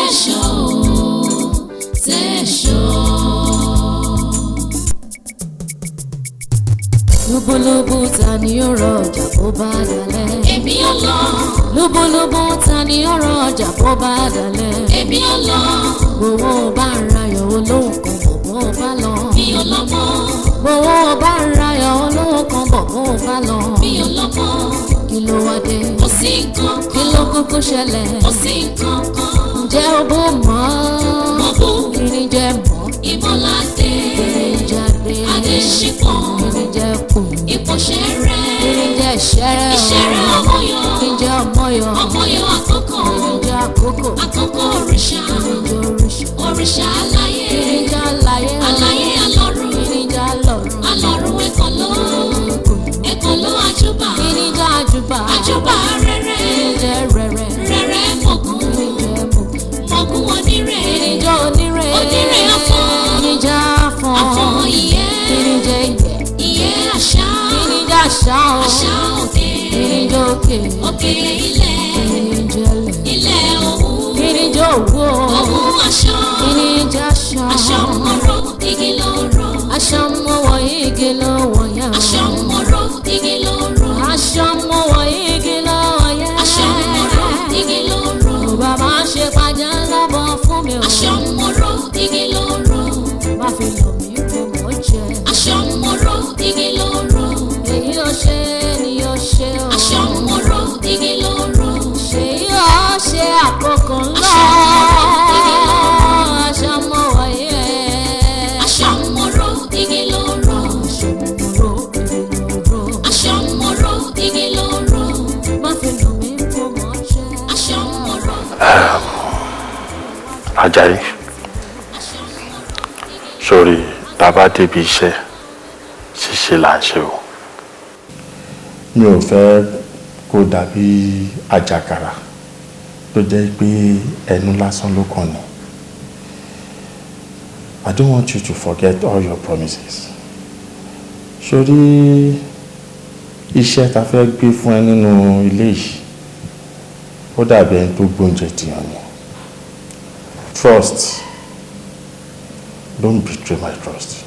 Tesho. Lúbúlúbú ta ni ó rọ ọjà bó bá dalẹ̀. Èmi ò lọ. Lúbúlúbú ta ni ó rọ ọjà bó bá dalẹ̀. Èmi ò lọ. Gbowó bá ń rayọ̀ olówó kan bọ̀ bó bá lọ. Mi ò lọ mọ́. Gbowó bá ń rayọ̀ olówó kan bọ̀ bó bá lọ. Mi ò lọ mọ́. Kí ló wá dé? Kò sí nǹkan kan. Kí ló kúkú ṣẹlẹ̀? Kò sí nǹkan kan. Ǹjẹ́ o bó mọ́? Mo bú. Kí ni jẹ́ mọ́? Ìmọ̀ládé. Kí ni jáde? Adéṣípọ̀. Kí ni jẹ́ kù? Ìpọ̀ṣẹ́rẹ́. Kí ni jẹ́ ìṣẹ́rẹ́? Ìṣẹ́rẹ́ ọmọyọ. Kí ni jẹ́ ọmọyọ? Ọmọyọ àkókò. Kí ni jẹ́ àkókò? Àkókò òrìṣà. Kí ni jẹ́ òrìṣà? Òrìṣà aláyé. Kí ni jẹ́ aláyé? Aláyé alọ́run. Kí ni jẹ́ alọ́run? Alọ́run ẹ̀kọ́lọ́. Ẹ̀kọ́lọ́ àjùbà. Kí ni jẹ́ àjùbà? Àjùbà rẹ̀rẹ̀. Kí ni jẹ́ rẹ̀rẹ̀? Rẹ̀rẹ̀ mọ̀gùn. Kí ni jẹ́ mọ̀gùn? Mọ̀gùn onírè. Kí ni jẹ́ onírè? Onírè afọ́. Kí ni jẹ́ afọ́? Afọ́ ìyẹ́. Kí ni jẹ́ ìyẹ́? Ìyẹ́ àṣà. Kí ni jẹ́ àṣà o? Àṣà òkè. Kí ni jẹ́ òkè? Òkè ilẹ̀. Kí ni jẹ́ ilẹ̀? Ilẹ̀ òwú. Kí ni jẹ́ òwú o? Òwú aṣọ. Kí ni jẹ́ aṣọ? Aṣọ mọ̀rọ̀ igi lóró. Aṣọ mọ̀wọ̀ igi lówọ̀ yá. Aṣọ mọ̀rọ̀ igi lóró. Aṣọ mọ̀wọ̀ igi lówọ̀ yá. Aṣọ mọ̀rọ̀ igi lóró. Bàbá ṣe pàjá lọ́bọ̀ fún mi o. Aṣọ mọ̀rọ̀ igi lóró. Má fi lọ mí kó mọ̀ jẹ. Aṣọ mọ̀rọ̀ igi lóró. Èyí ò ṣe ni ò ṣe o. Aṣọ mọ̀rọ̀ igi lóró. Ṣèyí ò ṣe àkókò ńlá. Aṣọ mọ̀wọ̀ yẹ. Aṣọ mọ̀rọ̀ igi lóró. Aṣọ mọ̀rọ̀ igi lóró. Aṣọ mọ̀rọ̀ igi lóró. Má fi lọ mí kó mọ̀ jẹ. Aṣọ mọ̀rọ̀. Ajayi, sorry, bàbá débi iṣẹ́ ṣíṣe là ń ṣe o. Mi ò fẹ́ kó dàbí àjàkàrà tó jẹ́ pé ẹnu lásán ló kàn ní. I don't want you to forget all your promises. Sorry, iṣẹ́ ta fẹ́ gbé fún ẹ nínú ilé yìí ó dàbí ẹni tó gbóúnjẹ tìyàn ni. Trust. Don't betray my trust.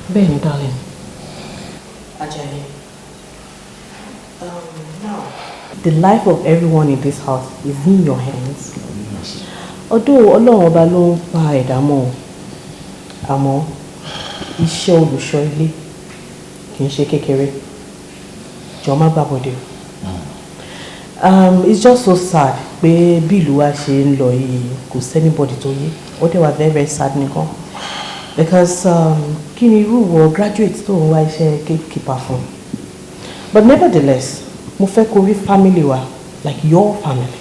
Ben, darling. Ajayi. Now, the life of everyone in this house is in your hands. Yes. Although Ọlọ́run ọba ló ń pa ẹ̀dá mọ́, àmọ́ iṣẹ́ olùṣọ́ ilé kì í ṣe kékeré. Jọ̀ọ́ má gbàbọ̀dé. It's just so sad pé bí ìlú wa ṣe ń lọ yìí kò sẹ́nibọ̀dì tó yé. Ó dẹ̀ wà very very sad nìkan. Because kí ni irú wọ graduate tó ń wá iṣẹ́ gatekeeper fún? But nevertheless, mo fẹ́ kó rí family wa like your family.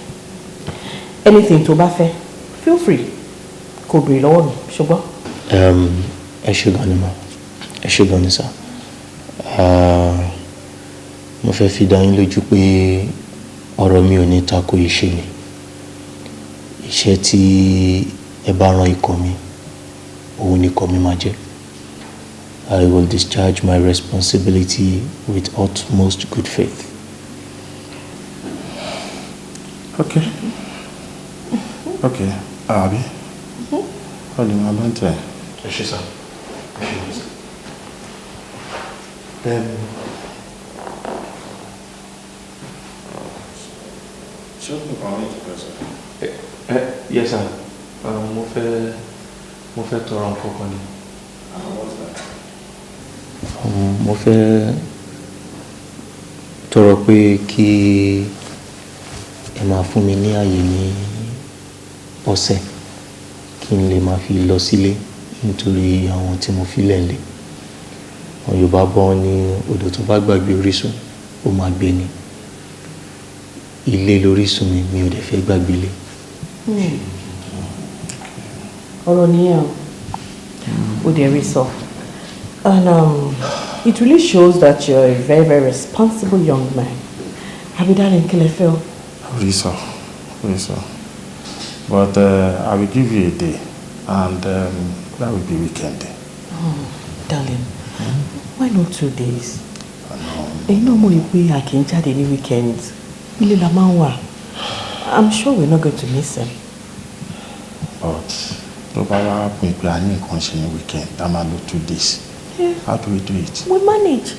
Anything tó bá fẹ́, feel free kó béèrè lọ́wọ́ mi, ṣùgbọ́n. Ẹ ṣé gan ni ma, ẹ ṣé gan ni sà. Mo fẹ́ fi dá yín lójú pé ọ̀rọ̀ mi ò ní tako iṣẹ́ mi. Iṣẹ́ tí ẹ bá rán ikọ̀ mi, òun ni ikọ̀ mi máa jẹ́. I will discharge my responsibility with utmost good faith. Okay. Okay. Abi. How do you want to? Yes, sir. Yes, sir. Mo fẹ́ tọrọ nǹkan kan ni. What's that? Mo fẹ́ tọrọ pé kí ẹ máa fún mi ní àyè ní ọ̀sẹ̀ kí n lè máa fi lọ sílé nítorí àwọn tí mo fi lẹ́lẹ̀. Àwọn Yorùbá bọ́ ní odò tó bá gbàgbé orísun ó máa gbé ni. Ilé lórísun mi ò dẹ̀ fẹ́ gbàgbé ilé. Ọ̀rọ̀ nìyẹn ó dẹ̀ rí sọ. And it really shows that you're a very, very responsible young man. Abi darling, kí lẹ fẹ́ o? Rí sọ. But I will give you a day and that will be weekend. Oh, darling, why not 2 days? Ẹ̀yin náà mọ̀ pé a kì í jáde ní weekends. Ilé la máa ń wà. I'm sure we're not going to miss him. But tó bá wá pín pé a ní nǹkan ṣe ní weekend, a máa lo 2 days. Yeah. How do we do it? We manage.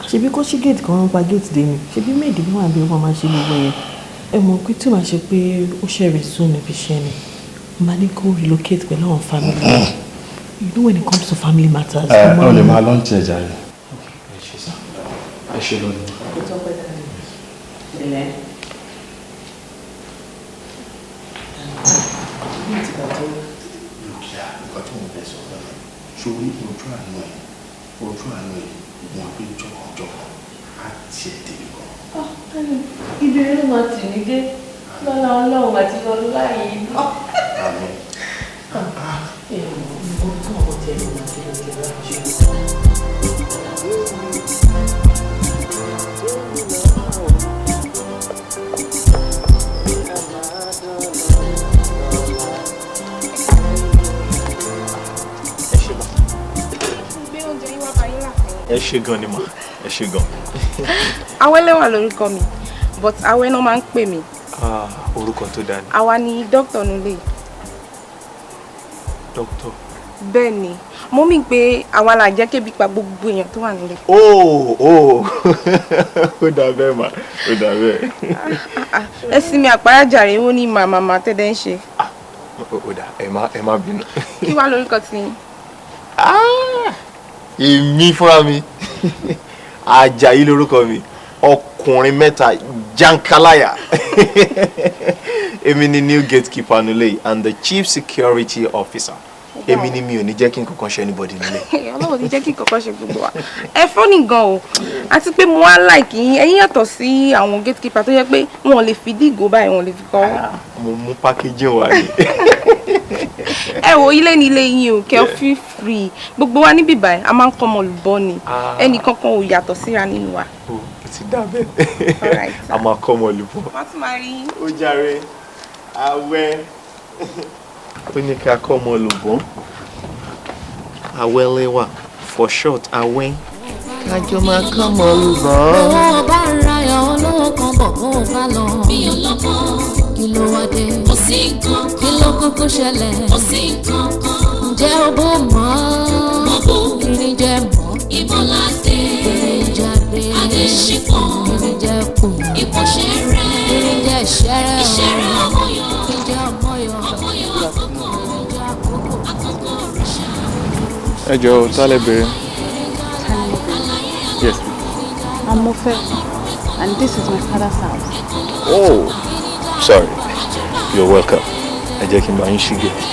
Ṣebí kó ṣí gate kan pa gate dé ni. Ṣebí méjì bí wọ́n àbí ọmọ máa ṣe gbogbo yẹn. Ẹ mọ̀ pé tí màá ṣe pé ó ṣe resume níbi iṣẹ́ ni. Màá ní kó relocate pẹ̀lú àwọn family. You know when it comes to family matters. Ó lè máa lunch ẹ̀ jàre. I should know. Sórí ojú àánú ẹ̀ wọ́n gbé jọ̀kọ̀jọ̀kọ̀ àti ẹ̀tẹ̀lẹ̀ kan. Ìbéèrè ló máa tì mí dé lọ́la ọlọ́run àti lọ́la yìí. Ẹ ṣé gan ni ma, ẹ ṣé gan. Awẹ́lẹ́ wà lórúkọ mi, but Awẹ́ náà máa ń pè mí. Orúkọ tó dáa ni. Àwa ni dókítà nílé. Dókítà. Bẹ́ẹ̀ ni, mo mì pé àwa là jẹ́ kébi pa gbogbo èèyàn tó wà nílé. Ó dà bẹ́ẹ̀ mà, ó dà bẹ́ẹ̀. Ẹ sinmi àpárájàre ó ní màmá tẹ́lẹ̀ ń ṣe. Ó dà, ẹ má bínú. Kí wá lórúkọ ti yín? Èmi fúnra mi Àjàyí lórúkọ mi, ọkùnrin mẹ́ta jankalaya. Èmi ni new gatekeeper nílé and the chief security officer. Èmi ni mi ò ní jẹ́ kí n kankan ṣe anybody nílé. Ọlọ́run ní jẹ́ kí kankan ṣe gbogbo wa. Ẹ fọ́nì gan o, àti pé mo wá like yín, ẹ̀yin yàtọ̀ sí àwọn gatekeeper tó yẹ pé wọn ò lè fi dígò báyìí, wọn ò lè fi kọ́. Mo mú packaging wá ní. Ẹ wo ilé ní ilé yín o, kẹ́ feel free. Gbogbo wa níbí báyìí a máa ń kọ́ ọmọ olùbọ́ ni. Ẹnì kankan ò yàtọ̀ síra nínú wa. Ó ti dà bẹ́ẹ̀. A máa kọ́ ọmọ olùbọ́. Wọ́n tún máa rí yín. Ó jàre, Awẹ́. Ó ní ká kọ́ ọmọ olùbọ́. Awẹ́lẹ́wà, for short, Awẹ́. Kájọ máa kọ́ ọmọ olùbọ́. Owó bá ń rayọ̀ olówó kan bọ̀ bó bá lọ. Bí ọlọ́mọ. Kí ló wá dé? Kò sí nǹkan kan. Kí ló kúkú ṣẹlẹ̀? Kò sí nǹkan kan. Ǹjẹ́ o bó mọ́? Mo bó. Kìnì jẹ́ mọ́. Ìbọ́ládé. Kìnì jáde. Adéṣípọ̀. Kìnì jẹ́ kù. Ìpọ̀ṣẹ́rẹ́. Kìnì jẹ́ ìṣẹ́rẹ́. Ìṣẹ́rẹ́ ọmọyọ̀. Kìnì jẹ́ ọmọyọ̀. Ọmọyọ̀ àkókò. Kìnì jẹ́ àkókò. Àkókò òrìṣà. Ẹ jọ̀ọ́, ta lẹ béèrè? Yes. I'm Mofe, and this is my father's house. Oh, sorry. You're welcome. Ẹ jẹ́ kí n bá yín ṣí gate.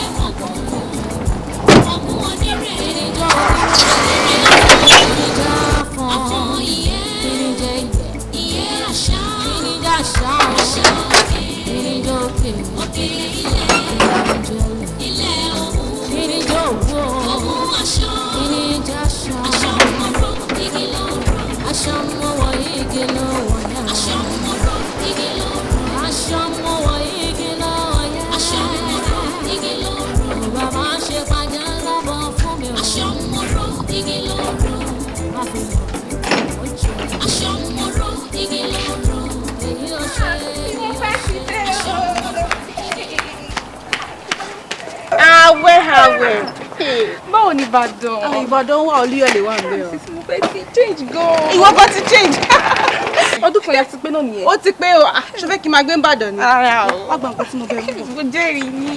Báwo ni Ìbàdàn? Ìbàdàn wà Olúyọ̀lé wà ńbẹ̀ o. Mo fẹ́ ti change gan. Ìwọ kan ti change. Ọdún kan yẹn ti pé náà nìyẹn. Ó ti pé o, ṣe fẹ́ kí n máa gbé Ìbàdàn ni. Ara o. Wá gba nǹkan tí mo bẹ̀ mú. Mo jẹ́rìí ní.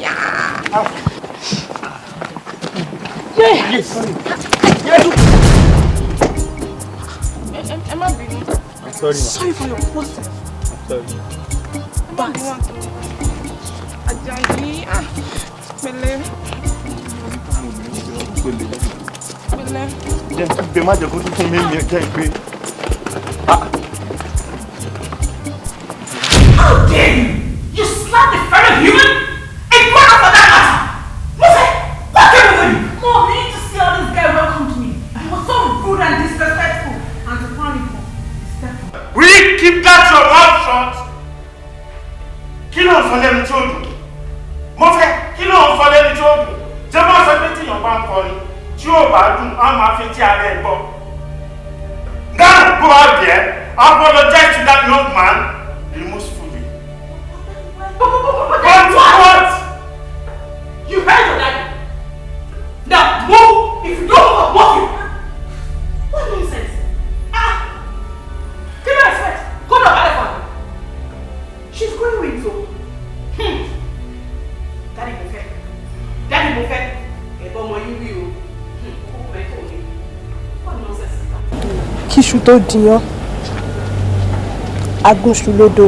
Ẹ má bínú. Sorry, ma. Sorry for your process. Sorry. But Àjàyí, pẹ̀lẹ́. Pẹ̀lẹ́. Jẹ́ kí gbé má jẹ́ kó tún fún mi ní ẹ̀jẹ̀ ìgbé. How dare you? You slapped a fellow human? A grown-up for that matter! Mose, what came over you? Mom, you need to see how this guy welcomed me. He was so rude and disrespectful. And the funny part, he stepped up. Will you keep that your mouth shut? Kí ló ń sọ lẹ́nu tí ó dùn? Mose, kí ló ń sọ lẹ́nu tí ó dùn? Jẹ́ máa sọ pé tí èèyàn bá ń kọrin tí ó bá dùn á máa fi tí ara ẹ̀ gbọ́. Now go out there, apologize to that young man remorsefully. kíṣu tó dìyàn agúnṣu lódò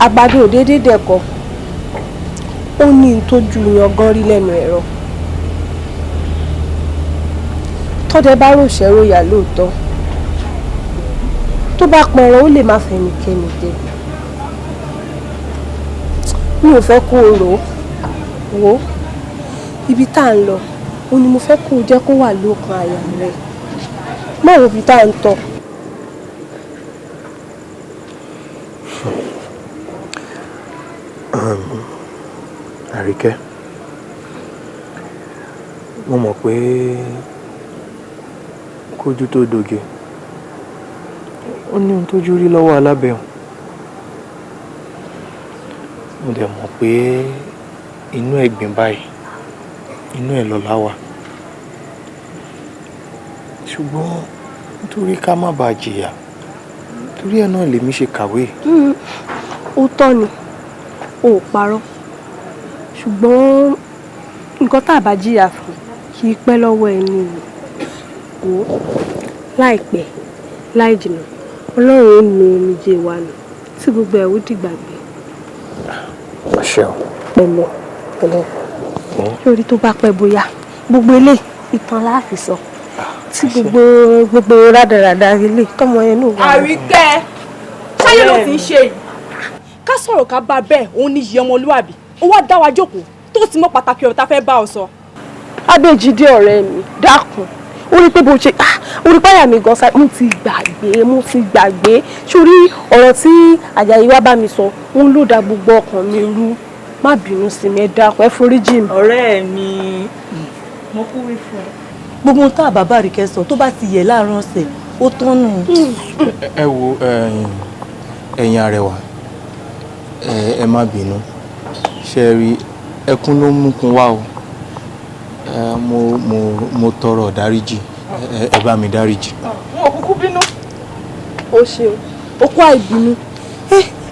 àgbàdo òdédé dẹ̀kọ́ ó ní ìtọ́jú yangan rí lẹ́nu ẹ̀rọ tọ́dẹ bá ròṣẹ́ ròyà lóòótọ́ tó bá pẹran ó lè má fẹnikẹ́ni jẹ mi ò fẹ́ kó o rò ó wò ó ibi tá à ń lọ ó ní mo fẹ́ kó o jẹ́ kó wà lókàn àyà rẹ̀ má wo ibi tá à ń tọ̀. Àríkẹ́, mo mọ̀ pé kójú tó doge ó ní ohun tójú rí lọ́wọ́ alábẹ̀hùn. Mo dẹ̀ mọ̀ pé inú ẹ̀gbin báyìí inú ẹ̀ lọ́lá wà, ṣùgbọ́n nítorí ká má bàa jìyà torí ẹ̀ náà lèmi ṣe kàwé. Ó tọ́ ni o ò parọ́ ṣùgbọ́n nǹkan tá a bá jìyà fún kì í pẹ́ lọ́wọ́ ẹni wò ó láìpẹ́ láì jìnnà Ọlọ́run ó nu omijé wa nù tí gbogbo ẹ̀ ó dìgbàgbé. Ṣeun. Pẹ̀lẹ́ pẹ̀lẹ́ lórí tó bá pẹ́ bóyá gbogbo ilé ìtàn láàfin sọ tí gbogbo rádaràda ilé tọmọ yẹn náà wà. Àríkẹ́ ṣáyé ló ti ń ṣe yìí ká sọ̀rọ̀ ká bá bẹ́ẹ̀ òun ní yìí ọmọlúwàbí ó wá dá wa jókòó tó sì mọ̀ pàtàkì ọ̀rọ̀ tá fẹ́ bá ọ sọ. Adéjídé ọ̀rẹ́ mi dákun ó rí pé bó ṣe orí páyà mi gan sa mo ti gbàgbé sórí ọ̀rọ̀ tí Àjàyí wá bá mi sọ òun ló dá gbogbo ọkàn mi rú má bínú sí mi ẹ dákun ẹ foríjì mi. ọ̀rẹ́ mi mo kú wí fún ẹ. gbogbo ohun tá a bàbá rí kẹsàn tó bá ti yẹ láàárọ̀ ọ̀sẹ̀ ó tọ́nù. Ẹ wo ẹ̀yin arẹwà ẹ má bínú ṣe rí ẹkún ló mú kún wá o mo tọrọ dáríjì ẹ bá mi dáríjì. wọn ò kúkú bínú. o ṣeun o kó àìbínú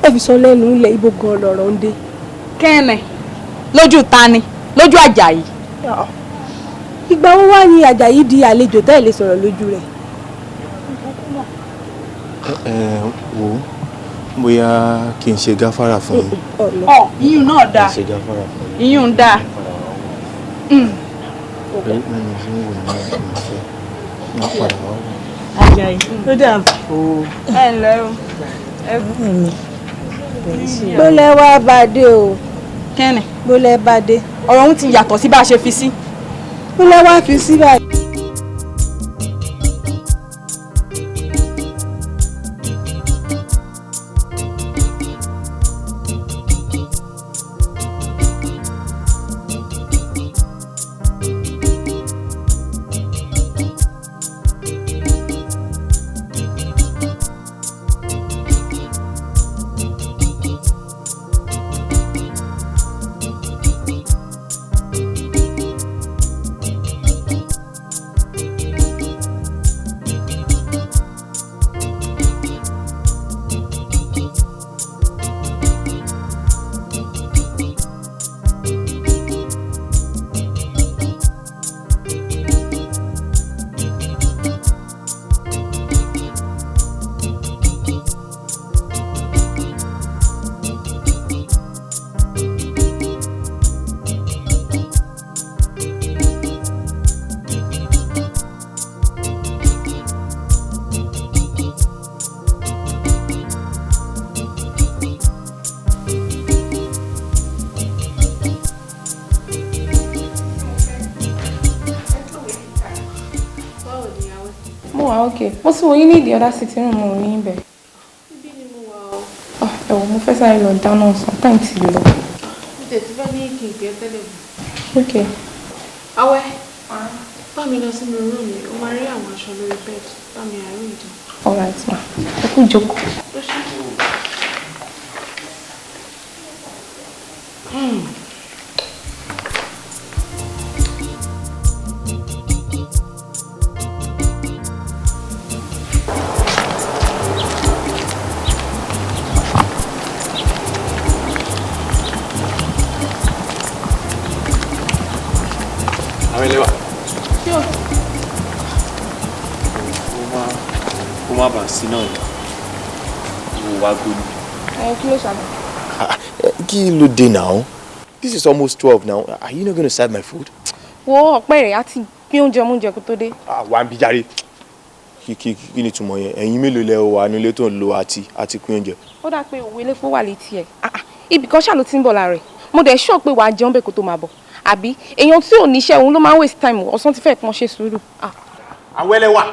ẹ fi sọ lẹ́nu ilẹ̀ ibo gan lọ̀rọ̀ ń dé. kẹ́ẹ̀nẹ̀ lójú tani lójú Àjàyí. ìgbà wo wá ní Àjàyí di àlejò tẹ́ ẹ lè sọ̀rọ̀ lójú rẹ̀. wò ó bóyá kí n ṣe gáfárà fún yín. iyún náà dáa iyún dáa. Àjàyí ó dà bò. ẹ ǹlẹ́ o ẹ̀gbọ́n mi. bólẹ̀ wá bá dé o. kẹ́ni. bólẹ̀ bá dé. ọ̀rọ̀ òun ti yàtọ̀ sí bá a ṣe fi sí. bólẹ̀ wá fi sí báyìí. Okay. What's what you need the other sitting room or in bed? Oh, mo fẹ́ sáré lọ dáná ọ̀sán time ti lọ. Mo tẹ̀ tí fẹ́ ní kí n pè é tẹ́lẹ̀. Okay. Awẹ́, bá mi lọ sínú room mi, ó máa rí àwọn aṣọ lórí bed, bá mi àárín ìdí. All right, ma. Ẹ kú jókòó. má bàa sí náà ni mo wá gbóni. Kí ló ṣàlẹ̀? Kí ló dé now? This is almost 12 now. Are you not going to serve my food? Wo ọ̀pẹ rẹ̀ á ti gbé oúnjẹ kó tó dé. Wà á bí járe. Kí ni túmọ̀ yẹn? Ẹ̀yin mélòó lẹ wà nílé tó ń lo àti pín oúnjẹ? Ó dà pé òwe ilé fún wà létí ẹ̀. Ibì kan ṣáà ló ti ń bọ̀ lára ẹ̀. Mo dẹ̀ sọ pé wàá jẹun bẹ́ẹ̀ kó tó máa bọ̀. Àbí èèyàn tí ò níṣẹ́ òun ló máa ń waste time ọ̀sán ti fẹ́ẹ̀ pọ́n ṣe sùúrù. Awẹ́lẹ́wà.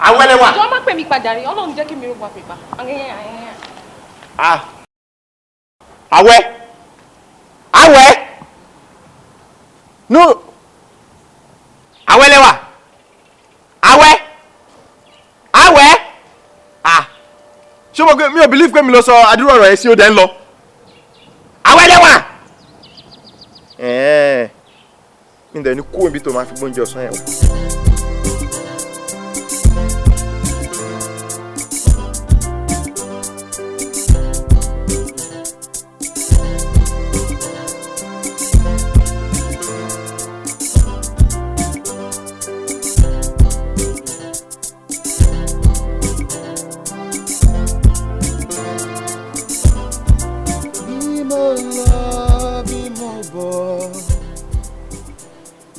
Awẹ́lẹ́wà. Jọ má pè mí padà rí, Ọlọ́run jẹ́ kí mi rògbà pèpà. Awẹ́. No. Awẹ́lẹ́wà. Awẹ́. Ṣé mo gbé mi ò believe pé mi lọ sọ àdúrà ọ̀rọ̀ yẹn sí ó dẹ̀ ń lọ. Awẹ́lẹ́wà. Mi dẹ̀ ní kó ibi tó máa fi gbóúnjẹ ọ̀sán yẹn.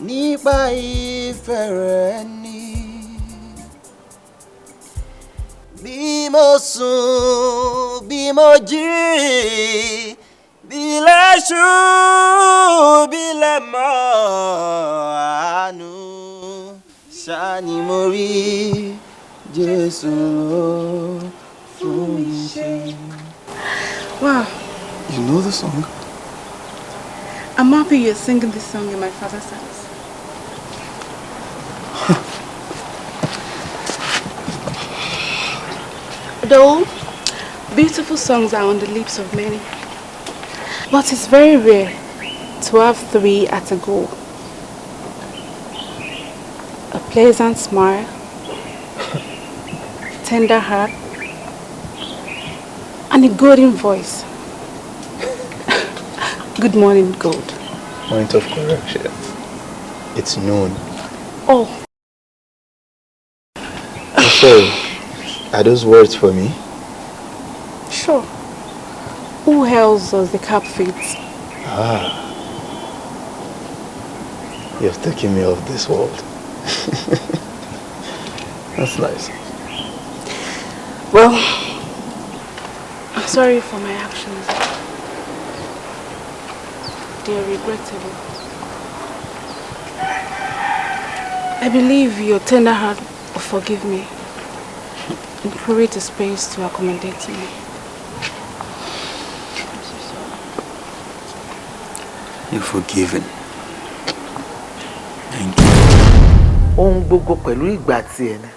Nípa ìfẹ́ rẹ ni bí mo sùn bí mo jí bílẹ̀ ṣú bílẹ̀ mọ́ àánú ṣáá ni mo rí Jésù fún mi ṣe. Wow. You know the song? I'm happy you're singing this song in my father's house. Though beautiful songs are on the lips of many, but it's very rare to have three at a go. A pleasant smile, tender heart, and a golden voice. Good morning, God. Point of correction. It's noon. Oh. So, are those words for me? Sure. Who else does the cap fit? You've taken me off this world. That's nice. Well, I'm sorry for my actions. They are regrettable. I believe your tender heart will forgive me and create a space to accommodate me. I'm so sorry. You're forgiven. Thank you. Ohun gbogbo pẹ̀lú ìgbà tí ẹni.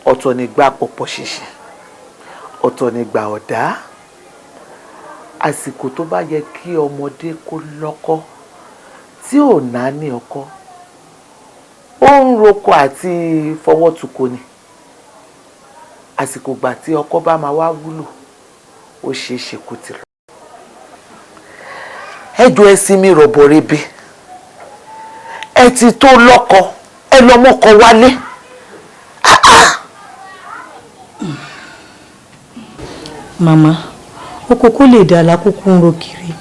Ọ̀tọ̀ ni ìgbà pọ̀pọ̀ ṣìṣì. Ọ̀tọ̀ ni ìgbà ọ̀dá. Àsìkò tó bá yẹ kí ọmọdé kó lọ́kọ tí ò ná ní ọkọ. Ó ń roko àti fọwọ́ tukọ̀ ni. Àsìkò gbà tí ọkọ bá máa wá wúlò ó ṣe é ṣe kó ti lọ. Ẹjọ́ ẹ sinmi rọ̀bọ̀ rebe. Ẹ ti tó lọ́kọ ẹ lọ mọ́kọ wálé. Màmá okoko lè dà lákòókò ń ro kiri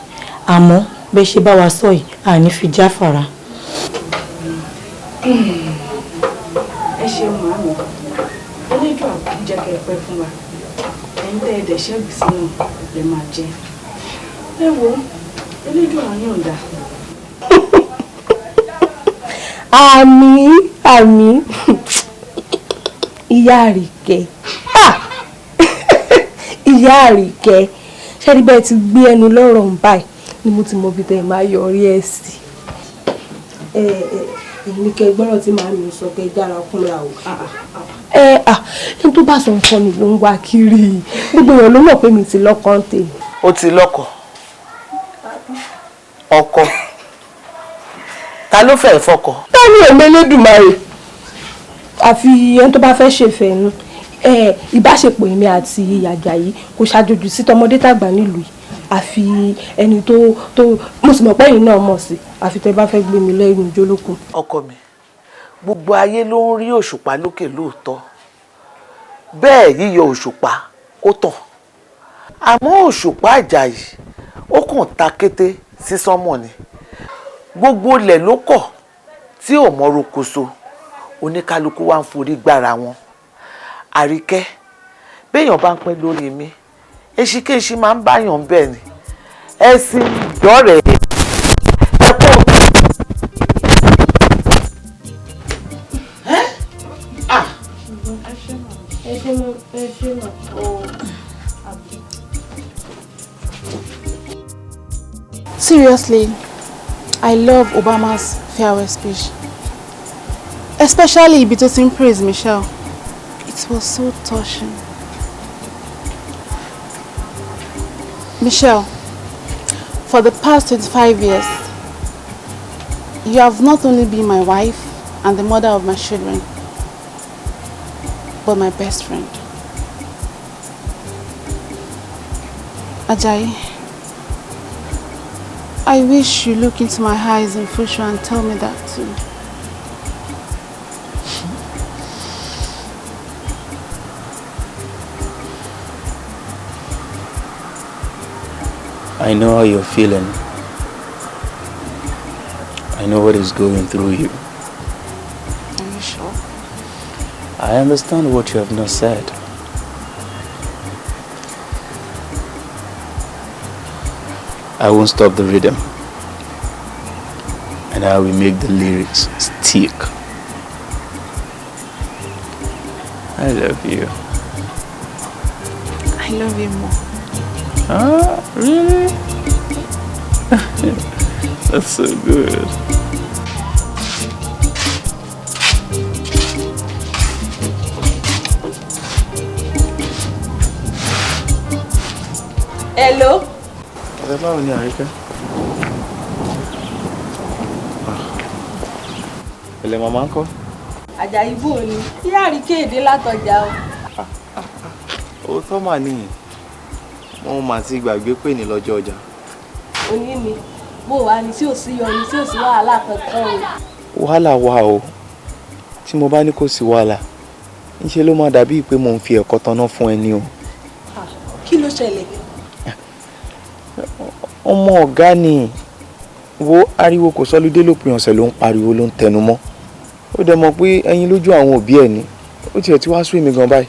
àmọ́ bẹ́ẹ̀ ṣe bá wa sọ yìí àní fi jáfara. Ẹ ṣeun màámi. Elédùà àkókò jẹ́ kẹ́ ẹ pẹ́ fún wa. Ẹ̀yin tẹ́ ẹ dẹ̀ ṣẹ́gun sínú lè máa jẹ. Ẹ wo Elédùà yàn dá. Àmín àmín ìyá Àríkẹ́ ìyá Àríkẹ́ ṣẹ́rí bẹ́ẹ̀ ti gbé ẹnu lọ́rọ̀ ń báyìí ni mo ti mọ bí tẹ́ máa yọrí ẹ̀ sí. Èmi kẹ́ gbọ́rọ̀ tí màá mi sọ pé dára kúnra o. Ẹni tó bá sọ nǹkan mi ló ń wá kiri gbogbo èèyàn ló mọ̀ pé mi ti lọ́kọ ń tèmi. Ó ti lọ́kọ. Ọkọ. Ta ló fẹ́ fọkọ? Tani èmi Elédùmarè. Àfi ẹni tó bá fẹ́ ṣèfẹ́ nu. Ìbáṣepọ̀ èmi àti Àjàyí kò ṣàjòjì sí tọmọdé tàgbà nílùú yìí. Àfi ẹni tó mo sì mọ̀ pé ẹ̀yin náà mọ̀ sí. Àfi tẹ́ bá fẹ́ gbé mi lẹ́yìn ìjólókun. Ọkọ mi, gbogbo ayé ló ń rí òṣùpá lókè lóòótọ́. bẹ́ẹ̀ yíyọ òṣùpá ó tàn. Àmọ́ òṣùpá Àjàyí ó kàn ta kété sí sánmọ̀ ni. Gbogbo ilẹ̀ ló kọ̀ tí ò mọ rokoṣo, oníkálukú wá ń forí gbára wọn. Àríkẹ́, béèyàn bá ń pẹ́ lórí mi, èṣìkéṣì máa ń báyàn bẹ́ẹ̀ ni. Ẹ̀sìn ìdọ́rẹ̀ẹ́ Seriously, I love Obama's farewell speech. Especially ibi tó ti ń praise Michelle. It was so touching. Michelle, for the past 25 years, you have not only been my wife and the mother of my children, but my best friend. Ajayi, I wish you look into my eyes in future and tell me that too. I know how you're feeling. I know what is going through you. Are you sure? I understand what you have not said. I won't stop the rhythm. And I will make the lyrics stick. I love you. I love you more. Ah, really? That's so good. Hello? Báwo ni Àríkẹ́? Ilé màmá ńkọ́? Àjàyí bò ni. Ìyá Àríkẹ́ èdè látọjà o. Òótọ́ mà ní. Mo mà ti gbàgbé pé ní lọ́jọ́ ọjà. Òní ni. Bó wá ní tí ò sí yọnu tí ò sí wàhálà kankan o. Wàhálà wà o. Tí mo bá ní kò sí wàhálà, ńṣe ló máa dàbí pé mo ń fi ẹ̀kọ́ tanná fún ẹni o. Kí ló ṣẹlẹ̀? Ọmọ ọ̀gá ni. Wo ariwo kò sọ́lúdé lópin ọ̀sẹ̀ ló ń pariwo ló ń tẹnu mọ́. Ó dẹ̀ mọ̀ pé ẹyin lójú àwọn òbí ẹ̀ ni. Ó tiẹ̀ ti wá sú èmi gan báyìí.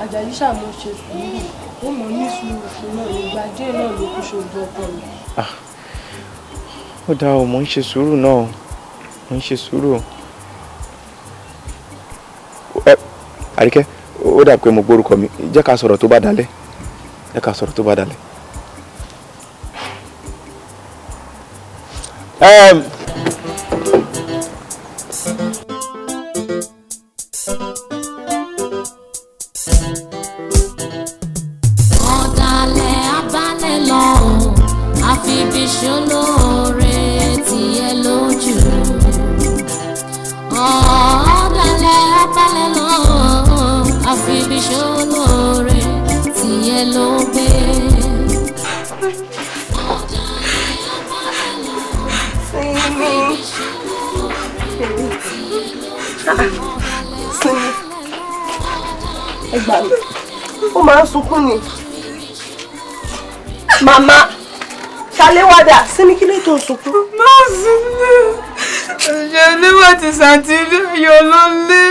Àjàyí ṣàmọ̀ ṣe sùúrù. Ó mọ̀ ní sùúrù fún náà nígbà díẹ̀ náà ló kú ṣojú ọkọ mi. Ó dáa o, mò ń ṣe sùúrù náà. Mò ń ṣe sùúrù. Àríkẹ́, ó dà pé mo gbórúkọ mi. Jẹ́ ká sọ̀rọ̀ tó bá dalẹ̀. Jẹ́ ká sọ̀rọ̀ tó bá dalẹ̀. Ọ̀dàlẹ̀ abálẹ̀ lọ, àfibíṣolóore tiẹ̀ lójú. Ọ̀dàlẹ̀ abálẹ̀ lọ, àfibíṣolóore tiẹ̀ ló gbé. Sinmi. Ẹ gbà mí. Ó máa ń sunkún ni. Màmá, ṣàléwádà, Sinmi kí ló tó ń sunkún? Má Sinmi. Ẹ̀jẹ̀ nígbà tí Sàntìrì yọ lọ́lé.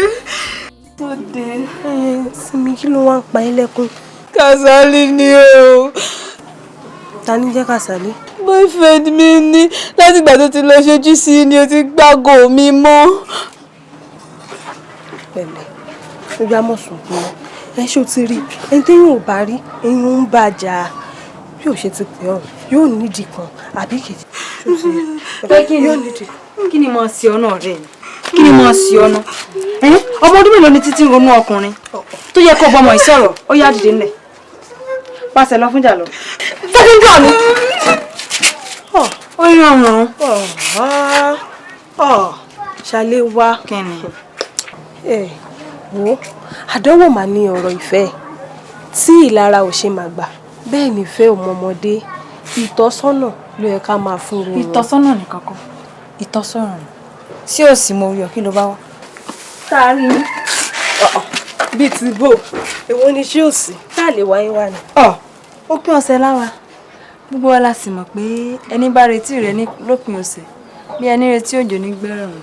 Tó dé. Sinmi kí ló wá ń pa ẹ́ lẹ́kún? Kàsálí ni o. Ta ni jẹ́ Kàsálí? Boyfriend mi ni. Láti ìgbà tó ti lọ ṣojú sí ni o ti gbágo mi mọ́. Pẹ̀lẹ́, ìgbà mọ̀ sunkún. Ẹ ṣó ti rí, ẹni tí yóò bá rí, ẹ̀yin ń bàjá. Bí ò ṣe ti pè ọ́, yóò nídìí kan àbí kejì. Pé kí ni mo ṣe ọ̀nà rẹ̀ ni? Kí ni mo ṣe ọ̀nà? Ọmọ ọdún mélòó ni títí ronú ọkùnrin? Tó yẹ kó bọ́mọ ìsọ̀rọ̀, ó yá dìde ńlẹ̀. Pàṣẹ lọ fúnjà lọ. Tẹ́kí ń jọ ni. Ó yàn ràn. Ṣàlé wá. Kẹ́ni. Wo, àdánwò mà ní ọ̀rọ̀ ìfẹ́. Tí ìlara ò ṣe máa gbà, bẹ́ẹ̀ nífẹ̀ẹ́ ò mọmọdé. Ìtọ́sọ́nà ló yẹ ká máa fún wọn. Ìtọ́sọ́nà nìkan kan. Ìtọ́sọ́nà. Sí òsì mo rí ọ, kí ló bá wá? Táàrí. bíi ti bò èwo ni ṣé ò sí tá lè wáyé wá ni. Òpin ọ̀sẹ̀ láwa gbogbo wa la sì mọ̀ pé ẹni bá retí rẹ̀ ní lópin ọ̀sẹ̀ bí ẹni retí òjò ní gbẹ́rùn.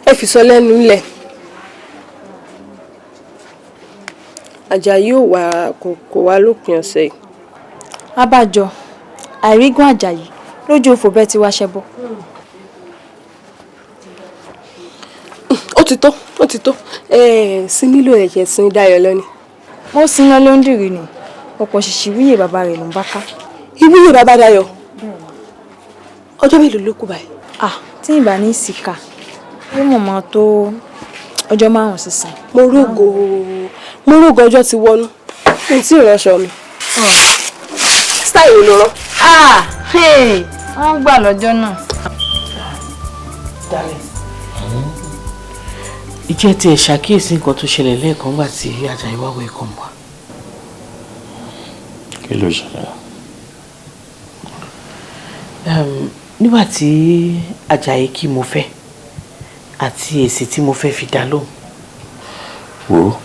Ẹ fi sọ lẹ́nu ńlẹ̀ Àjàyí ò wá kò wá lópin ọ̀sẹ̀ yìí. Abájọ àìrígún Àjàyí lójú òfò bẹ́ẹ̀ ti wá ṣẹbọ. Ó ti tó Símílò ẹ̀jẹ̀ sin Dayọ̀ lọ ni. Mo sin lọ ló ń dìrì ni ọ̀pọ̀ ṣìṣì wíyè bàbá rẹ̀ ló ń bá ká. Ìwúyè bàbá Dayọ̀ ọjọ́ mélòó ló kù báyìí? Tí ìbá ní ìsìkà yóò mọ̀mọ́ tó ọjọ́ 5 sísìn. Mo rògo ọjọ́ ti wọnú mi tí ìránṣọ mi. Style wo ló rán? Wọ́n gbà lọ́jọ́ náà. Ìjẹ́ tí ẹ ṣàkíyèsí nǹkan tó ṣẹlẹ̀ lẹ́ẹ̀kan gbà tí Àjàyí wá wọ ẹ̀kọ́ mọ́. Kí ló ṣẹlẹ̀? Nígbà tí Àjàyí kí mo fẹ́ àti èsì tí mo fẹ́ fi dá lóhùn. Wo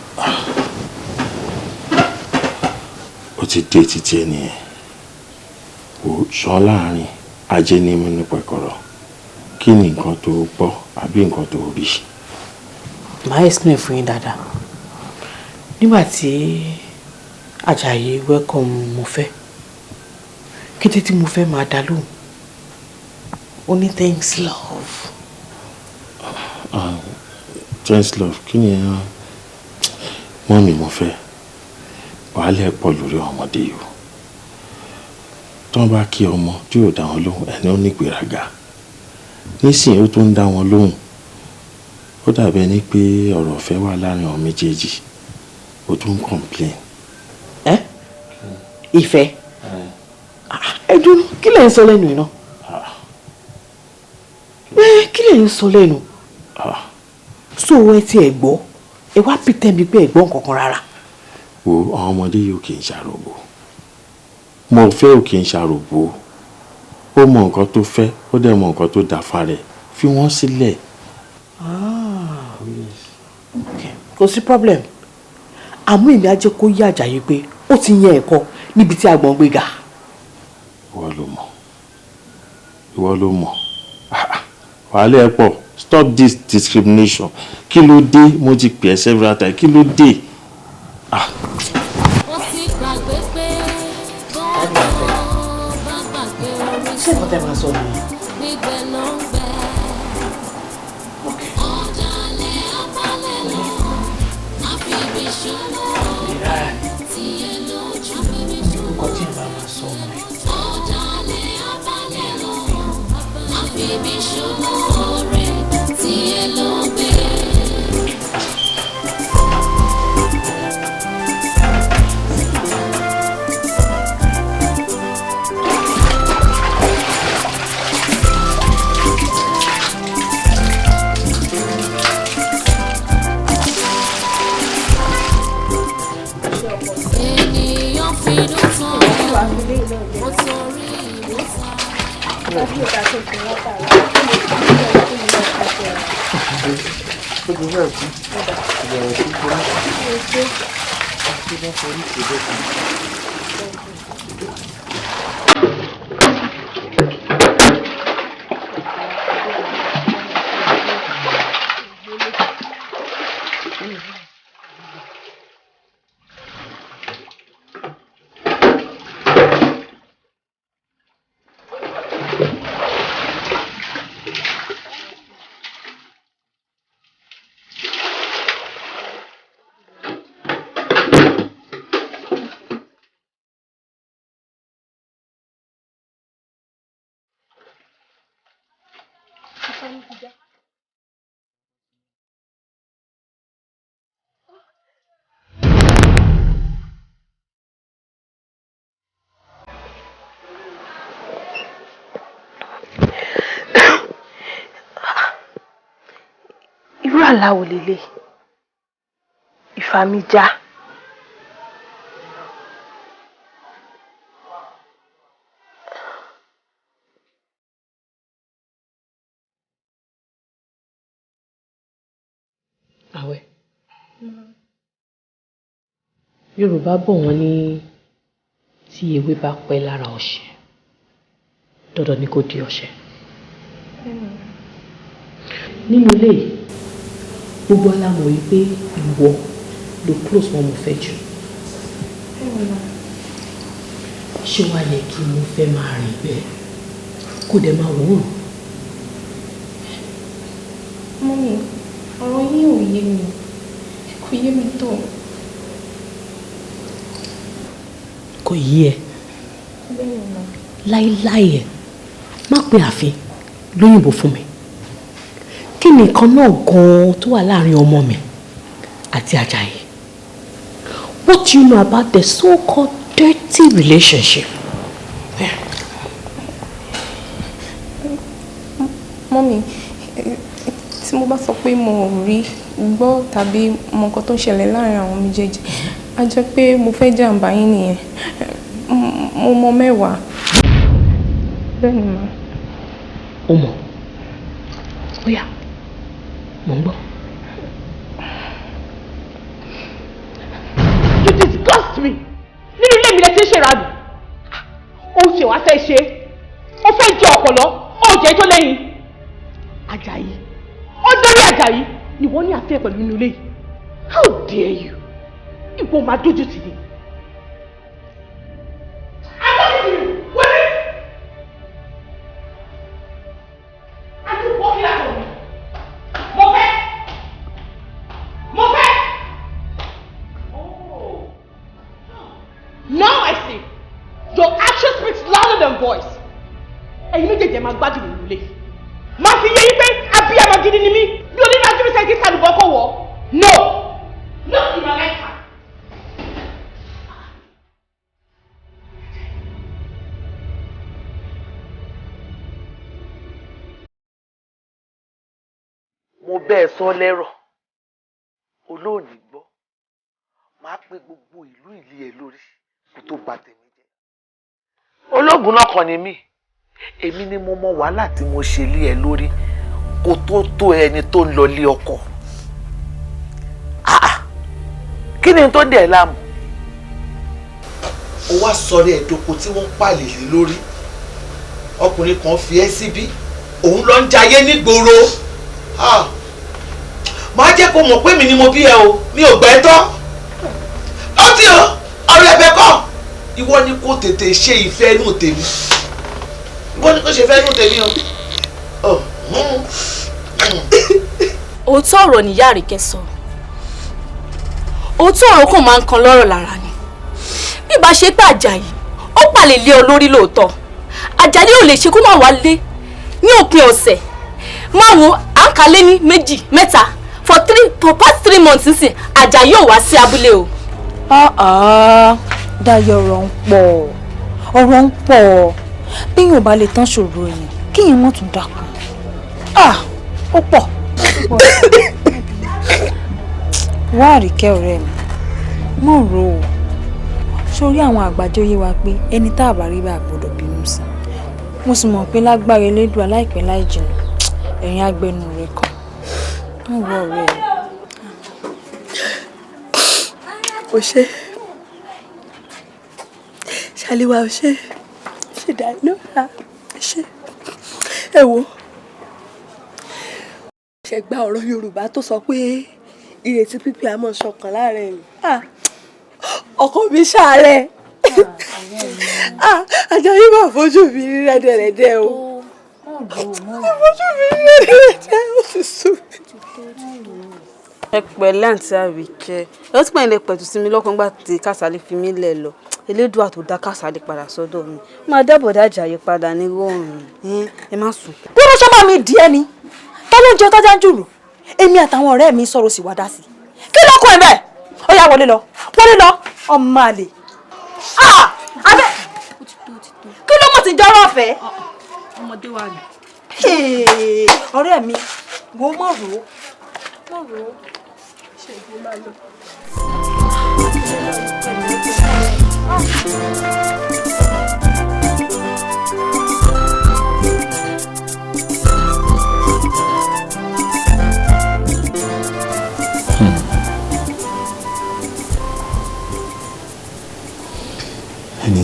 ó ti dé títí ẹ nìyẹn. Wo sọ láàrin ajé ní mi nípa ẹ̀kọ́rọ̀ kí ni nǹkan tó gbọ́ àbí nǹkan tó rí? Màá explain fún yín dáadáa. Nígbà tí Àjàyí welcome mo fẹ́ kété tí mo fẹ́ máa dá lóhùn ó ní thanks love. Thanks love kí ni ẹ mọ́ mi mo fẹ́ wàhálà ẹ̀ pọ̀ lórí ọmọdé yìí o. Tí wọ́n bá kí ọmọ tí yóò dá wọn lóhùn ẹni ó ní ìgbéraga nísìnyí ó tún ń dá wọn lóhùn. Ó dàbí ẹni pé ọ̀rọ̀ ọ̀fẹ́ wà láàrin àwọn méjèèjì ó tún ń complain. Ìfẹ́ ẹ dúró kí lẹ̀ ń sọ lẹ́nu iná? Kí lẹ̀ ń sọ lẹ́nu? So ẹ ti ẹ̀ gbọ́ ẹ wá pretend bí pé ẹ gbọ́ nǹkan kan rárá. Wo àwọn ọmọdé yìí ò kì í ṣàròbó mo fẹ́ ò kì í ṣàròbó ó mọ nǹkan tó fẹ́ ó dẹ̀ mọ nǹkan tó dà fún rẹ̀ fi wọ́n sílẹ̀. Kò sí problem àmú èmi á jẹ́ kó yá Àjàyí pé ó ti yan ẹ̀kọ́ níbi tí agbọ̀n gbé ga. Ìwọ ló mọ̀ wàhálà ẹ̀ pọ̀ stop this discrimination kí ló dé mo ti pè ẹ́ several times kí ló dé. Ṣé ìkọ́ tẹ́ máa sọ nìyẹn? Irú àlá wo lélẹ̀? Ìfà mi já. Àwẹ̀ Yorùbá bọ̀ wọ́n ní tí ewé bá pẹ́ lára ọṣẹ dandan ni kò di ọṣẹ. Nínú ilé yìí gbogbo alámọ̀ yìí pé ìwọ ló close wọn mo fẹ́ jù. Ṣé wàá yẹ kí mo fẹ́ máa rìn bẹ́ẹ̀ kó dẹ̀ máa wò ó? Mọ́mí, ọ̀rọ̀ yín ò yé mi, kò yé mi tó. Kò yé ẹ láíláí ẹ má pe ààfin lóyìnbó fún mi. Kí ni nǹkan náà gan-an tó wà láàrin ọmọ mi àti Àjàyí? What do you know about the so-called dirty relationship? Mọ́mí, tí mo bá sọ pé mo ò rí gbọ́ tàbí mọ nǹkan tó ń ṣẹlẹ̀ láàrin àwọn méjèèjì, a jẹ́ pé mo fẹ́ jàǹbá yín nìyẹn. Mo mọ mẹ́wàá. Bẹ́ẹ̀ ni mà. O mọ̀? Ó yá, mò ń gbọ́. You disgust me! Nínú ilé mi lẹ ti ń ṣèrànù. Ó ṣe wá fẹ́ ṣe. Ó fẹ́ jẹ ọ̀pọ̀lọ́. Ó jẹ́ tó lẹ́yìn. Àjàyí. Ó lórí Àjàyí ni wọ́n ní àfẹ́ pẹ̀lú inú ilé yìí. How dare you? Ìwọ máa dójú tì ní. Now I see. Your action speaks louder than voice. Ẹ̀yin méjèèjì máa gbádùn nínú ilé. Máa fi yé yín pé abiyamọ gidi ni mí. Bí onídàájú mi sẹ́yìn kí sàlùbọ́ kọ̀ wọ́. No! Not in my lifetime. Mo bẹ́ẹ̀ sọ lẹ́rọ̀ olóòní gbọ́ máa pe gbogbo ìlú ìlú ẹ lórí kó tó bà tèmi jẹ́. Ológun náà kàn ní mí èmi ni mo mọ wàhálà tí mo ṣe lé ẹ lórí kó tó ẹni tó ń lọ lé ọkọ. Kí ni tó dẹ̀ láàmú? Ó wá sọ̀rọ̀ ẹ̀dọ́kọ tí wọ́n pàlè lé lórí ọkùnrin kan fi ẹ́ síbí òun lọ ń jayé nígboro. Máa jẹ́ kó mọ̀ pé mi ni mo bí ẹ o, mi ò gbẹ́ tọ́. Ó ti o, ọ̀rọ̀ ẹ̀bẹ̀ kọ́. Ìwọ ni kó tètè ṣe ìfẹ́ inú tèmi. Ìwọ ni kó ṣe ìfẹ́ inú tèmi o. Òótọ́ ọ̀rọ̀ nìyá Àríkẹ́ sọ. Òótọ́ ọ̀rọ̀ kò máa ń kan lọ́rọ̀ lára ni. Bí bá ṣe pé Àjàyí, ó pàlè lé ọ lórí lóòótọ́. Àjàyí ò lè ṣe kó máa wá lé ní òpin ọ̀sẹ̀. Máa wo àǹkálé ní 2, 3 for past 3 months nísìn Àjàyí ò wá sí abúlé o. Dayọ̀ ọ̀rọ̀ ń pọ̀ bí yóò bá lè tán ṣòro yẹn kí yẹn mọ̀ tún dákun. Ó pọ̀. Wá Àríkẹ́ ọ̀rẹ́ mi mọ̀ ro o sórí àwọn àgbàjọ yé wa pé ẹni tá a bá rí bá gbọ́dọ̀ bínú sí. Mo sì mọ̀ pé lágbára Elédùà láìpẹ́ láì jìnnà ẹ̀yin agbẹnu rẹ̀ kan ń wọ ọ̀rẹ́ rẹ̀. O ṣe ṣàlíwá o ṣe dáná ṣe ẹ wo ṣe gba ọ̀rọ̀ Yorùbá tó sọ pé ìrètí pípé àmọ́ ṣọ̀kan láàrin mi ọkọ mi ṣàárẹ̀ Àjàyí máa fojú mi rí rẹ́dẹ̀rẹ́dẹ́ o fojú mi rí rẹ́dẹ̀rẹ́dẹ́ ó sì sùn mí. Ẹ pẹ̀lẹ́ àǹtí Àríkẹ́ ẹ ó ti pẹ̀lẹ́ pẹ̀tù sí mi lọ́kàn gbà tí Kásálí fi mí lẹ̀ lọ Elédùà tó dá Kásálí padà sọ́dọ̀ mi máa dábọ̀ dájà yí padà ní rọrùn ẹ má sùn. bí wọ́n ṣe máa mi díẹ̀ ni tó ló ń jẹ tọ́jà ń jùlù èmi àtàwọn ọ̀rẹ́ mi sọ̀rọ̀ sí wa dá sí kí ló kọ́ ẹ bẹ́ẹ̀ ó yá wọlé lọ ọmọ àlè abẹ́ kí ló mọ̀ ti jọ́rọ̀ ọ̀fẹ́. ọmọdé wa ni. ọ̀rẹ́ mi wo mọ̀ rò ó ṣe ìgbó máa lọ.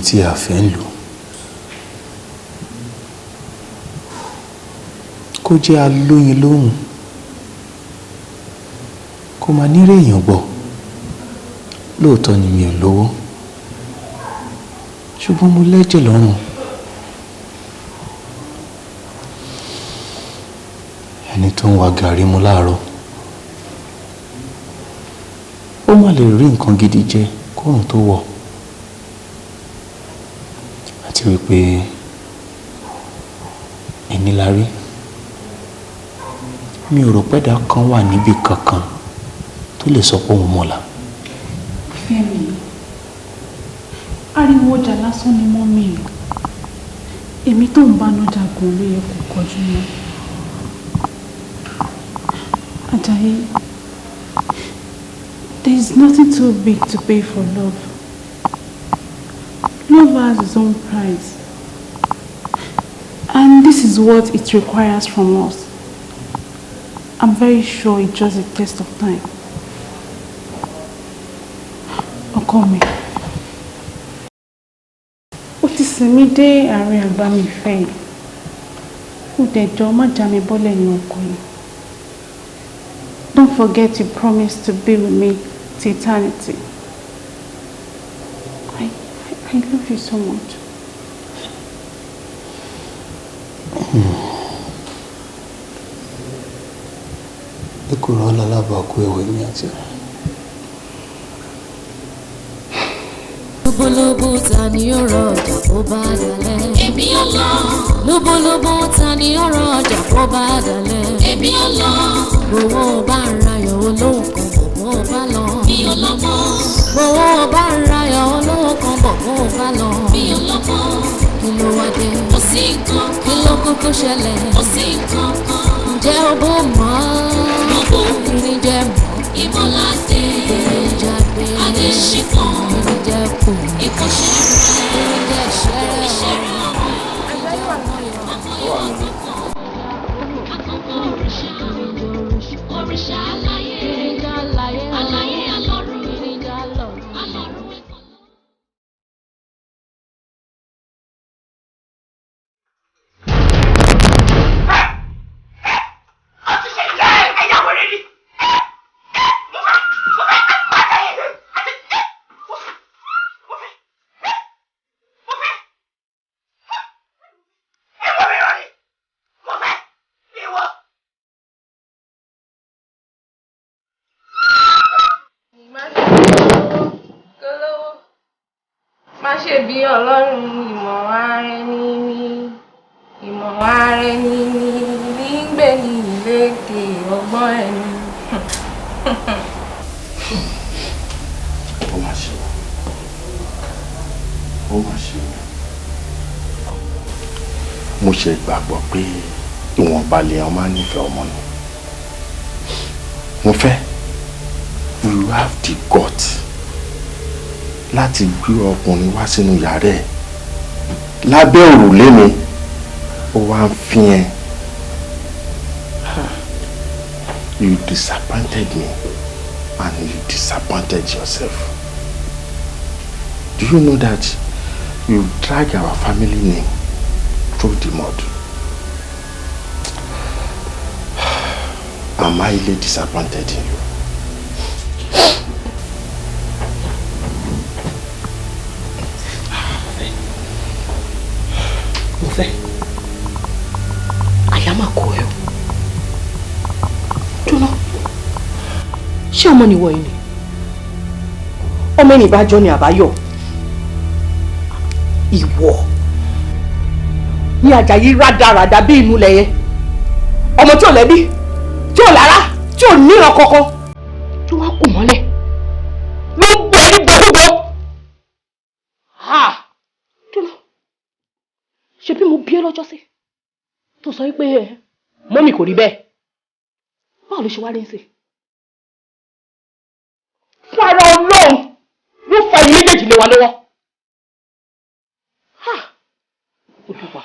tí a fẹ́ ń lò kó jẹ́ alóyin lóhùn kó máa nírè èèyàn gbọ́. Lóòótọ́ ni mi ò lówó ṣùgbọ́n mo lẹ́jẹ̀ lọ́rùn. Ẹni tó ń wa gàrí mu láàárọ̀ ó má lè rí nǹkan gidi jẹ kóòrùn tó wọ̀. Àti wípé ẹni la rí mi ò rò pẹ́dà kan wà níbi kankan tó lè sọ pé òun mọ̀la. Fẹ́mi, ariwo ọjà lásán ni mọ́ mi o. Èmi tó ń bá nájà gùn ló yẹ kó kọjú mọ́. Ajayi, there is nothing too big to pay for love. Love has its own price. And this is what it requires from us. I'm very sure it's just a test of time. Ọkọ mi, ó ti sìn mí dé àárín àgbà mi ìfẹ́ yìí. Ó dẹ̀jọ́ má já mi bọ́lẹ̀ ní ọkọ yìí. Don't forget you promised to be with me till eternity. I love you so much. Ekuro ọlọ́lábàákú ẹ̀wọ̀ èmi àti ẹ̀. Lóbólóbó ta ni ó rọ ọjà bó bá dalẹ̀? Èmi ò lọ. Lóbólóbó ta ni ó rọ ọjà bó bá dalẹ̀? Èmi ò lọ. Gbowó bá ń rayọ̀ olówó kan bọ̀ bó bá lọ. Mi ò lọ mọ́. Gbowó bá ń rayọ̀ olówó kan bọ̀ bó bá lọ. Mi ò lọ mọ́. Kí ló wá dé? Kò sí nǹkan kan. Kí ló kókó ṣẹlẹ̀? Kò sí nǹkan kan. Ǹjẹ́ o bó mọ́? Mo bó. Irin jẹ́ mọ́. Ìmọ̀ládé. Ìjáde. Adéṣípọ̀. Irin jẹ́ kù. Ìkọ̀ṣẹ́ rẹ̀. Irin jẹ́ ṣẹ́rẹ̀. Ìṣẹ́rẹ̀ ọmọ. Ìjà ọmọ yọ. Àkọ́kọ́ òrìṣà. Òrìṣà aláyé. Ìrìnjà aláyé. Aláyé alọ́run. Ìrìnjà alọ́run. Alọ́run ẹ̀kọ́. Má ṣe bí Ọlọ́run ìmọ̀ ara ẹni ní ìmọ̀ ara ẹni ní gbé ní ìlékè ọgbọ́n ẹni. Ó mà ṣe ó mà ṣe. Mo ṣe gbàgbọ́ pé ìwọ̀nba lèèyàn máa ń nífẹ̀ẹ́ ọmọ ni. Mo fẹ́ you have the gut láti gbé ọkùnrin wá sínú yàrá ẹ̀ lábẹ́ òrùlé mi ó wá ń fi ẹ́. You disappointed me and you disappointed yourself. Do you know that you drag our family name through the mud? I'm highly disappointed in you. Àyà máa kó ẹ o. Jóná, ṣé ọmọ nìwọ yìí ni? Ọmọ ẹni ìbájọ ni àbáyọ. Ìwọ ní Àjàyí rádaràdà bí ìmúlẹ̀ yẹn. Ọmọ tí ò lẹ́bí, tí ò lára, tí ò níran kankan. Tí wọ́n kù mọ́lẹ̀. Ló ń gbé ní gbogbo. Jóná, ṣe bí mo bí ẹ lọ́jọ́ sí? Tó sọ wípé mọ́mì kò rí bẹ́ẹ̀. Báwo ló ṣe wá rí sí? Fún ara Ọlọ́run ló fa ẹni méjèèjì lé wa lọ́wọ́. Olúwa.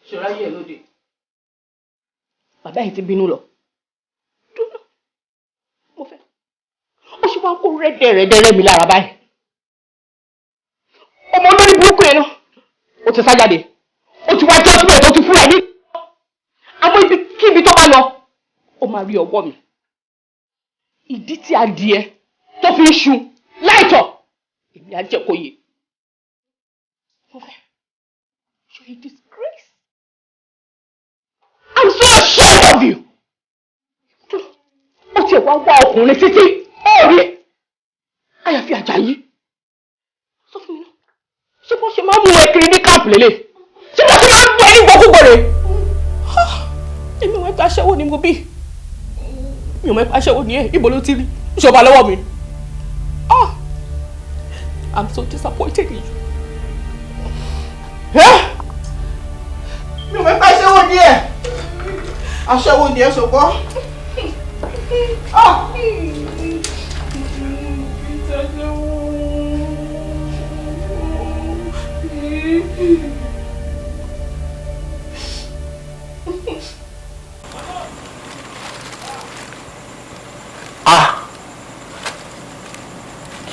Ṣọ́ra yẹ̀ lóde. Bá bàbá ẹ̀ ti bínú lọ. Mo fẹ́ ó ṣe wá kó rẹ́dẹ̀rẹ́dẹ́rẹ́ mi lára báyìí. Ọmọ olórí burúkú yẹn náà ó ti sá jáde ó ti wá jẹ́ ọgbẹ́ tó ti fúnra ní. Àmọ́ ibikíbi tó bá lọ ó máa rí ọwọ́ mi. Ìdí tí adìẹ tó fi ń ṣu láìtọ̀ èmi á jẹ́ kó yé. Mo fẹ́ show you disgrace. I'm so ashamed of you. Ó ti wá wá ọkùnrin títí ó rí àyàfi Àjàyí. Sọ fún mi náà ṣé bó ṣe máa ń mú ẹ kiri ní káàpù lélẹ̀ ṣé bó ṣe máa ń gbé ní gbogbo rẹ̀. Èmi ò mọ̀ pé aṣẹ́wó ni mo bí. Mi ò mọ̀ pé aṣẹ́wó ni ẹ ibo ló ti rí ìṣọba lọ́wọ́ mi. I'm so disappointed in you. Mi ò mọ̀ pé aṣẹ́wó ni ẹ. Aṣẹ́wó ni ẹ ṣùgbọ́n.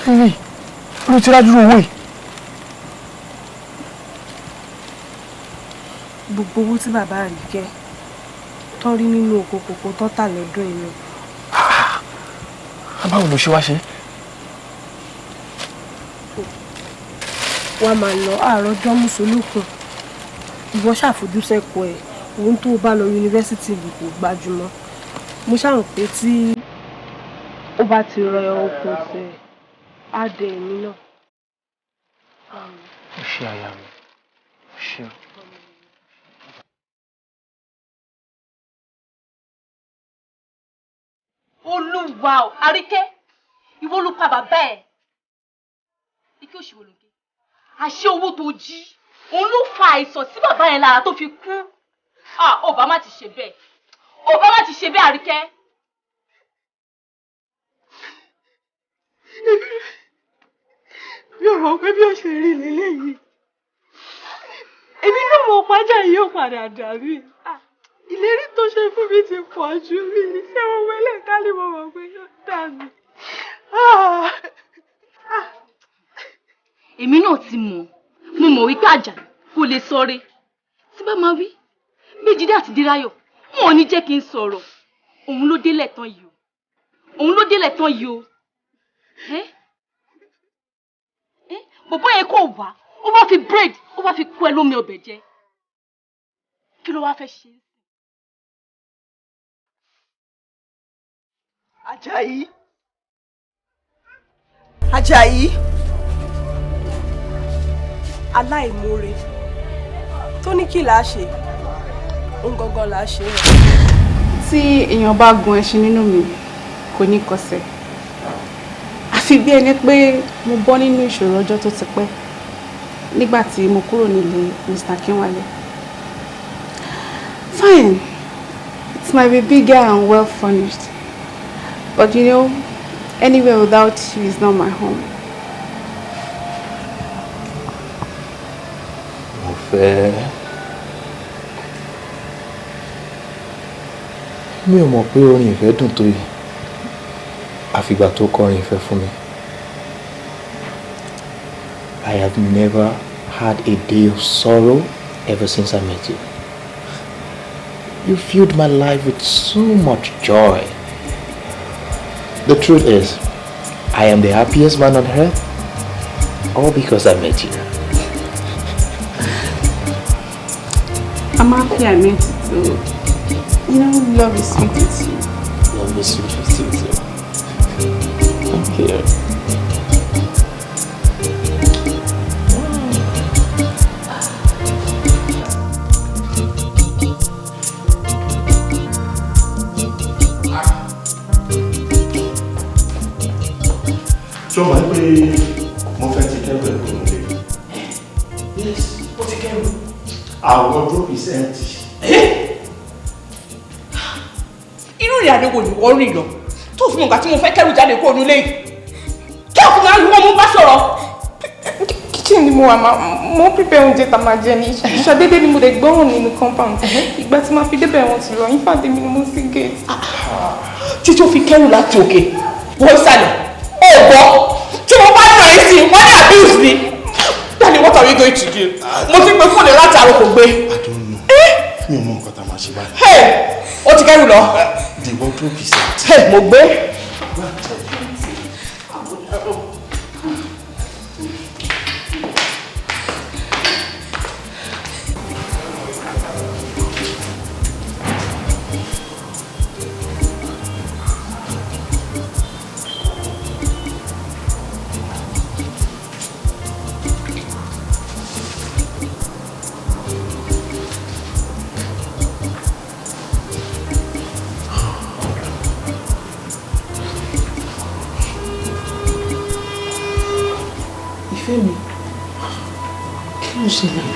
Kíni ló ti rájú owó yìí? Gbogbo owó tí bàbá Àríkẹ́ tán rí nínú oko kòkó tó tà lọ́dún inú. Báwo ló ṣe wá ṣe? Wọ́n máa lọ àárọ̀ ọjọ́ mùsùlùkùn. Ìwọ ṣàfojúsẹ́kọ̀ọ́ ẹ̀ ohun tó bá lọ yunifásitì kò gbajúmọ̀. Mo ṣàrò pé tí ó bá ti rọ ọkùn tẹ̀ á dẹ èmi náà. Ó ṣe àyà mi. Ó ṣe. Olúwa o, Àríkẹ́, ìwọ ló pa bàbá ẹ̀. Ike òṣìwò lòkè. Àṣé owó tó jí, òun ló fa àìsàn sí bàbá yẹn lára tó fi kú. Ọba má ti ṣe bẹ́ẹ̀. Ọba má ti ṣe bẹ́ẹ̀, Àríkẹ́. Mi ò mọ̀ pé bí ó ṣe rí lélẹ́yìí. Èmi náà mọ̀ pájà yìí ó padà dàbí. Ìlérí tó ṣe fún mi ti pọ̀ jù mí ní ṣé mo wẹ́lẹ̀ kálí mo mọ̀ pé yóò dà mí. Èmi náà ti mọ̀, mo mọ̀ wípé Àjàyí kò lè sọre. Tí bá máa wí, bí Jídé àti Díráyọ̀, wọn ò ní jẹ́ kí n sọ̀rọ̀. Òun ló délẹ̀ tán yìí o. Òun ló délẹ̀ tán yìí o. Bọ̀bọ́ yẹn kò wá, ó bá fi braid, ó bá fi kú ẹ lómi ọbẹ̀ jẹ. Kí ló wá fẹ́ ṣe? Àjàyí. Àjàyí. Aláìmoore tó ní kí làá ṣe òun gangan làá ṣe rẹ̀. Tí èèyàn bá gun ẹṣin nínú mi kò ní kọsẹ̀. Àfi bí ẹni pé mo bọ́ nínú ìṣòro ọjọ́ tó ti pẹ́ nígbà tí mo kúrò nílé Mr. Kínwálé. Fine, it might be bigger and well furnished, but you know, anywhere without you is not my home. Mo fẹ́. Mi ò mọ̀ pé orin ìfẹ́ dùn tó yìí. Àfìgbà tó kọrin ìfẹ́ fún mi. I have never had a day of sorrow ever since I met you. You filled my life with so much joy. The truth is, I am the happiest man on earth, all because I met you. I'm happy I met you too. You know, love is sweet with you. Love is sweet with you too. Thank you. Ṣé o mọ̀ pé mo fẹ́ ti kẹ́rù ẹ̀ kúrò nílé? Yes, ó ti kẹ́rù. Our wardrobe is empty. Irú ìrìn àjò wo ni wọ́n rìn lọ tó fi mọ̀ nǹkan tí mo fẹ́ kẹ́rù jáde kúrò nílé yìí? Kí ọkùnrin àlùmọ́ mo bá sọ̀rọ̀? kitchen ni mo wà mo prepare oúnjẹ tá máa jẹ ní ìṣàdédé ni mo dẹ̀ gbọ́rùn nínú compound ìgbà tí máa fi débẹ̀ wọn ti lọ in fact èmi ni mo sí gate. títí ó fi kẹ́rù láti òkè wọ́n ìsàlẹ̀ ó gbọ́ tí mo bá nà ẹ́ sí wọ́n ní abuse mi. Daddy, what are we going to do? Mo ti pe fóònù láti àárọ̀ kò gbé. Mi ò mọ nǹkan tá a máa ṣe báyìí. Ó ti kẹ́rù lọ. The wardrobe is empty. Mo gbé. Fẹ́mi, kí ló ṣẹlẹ̀?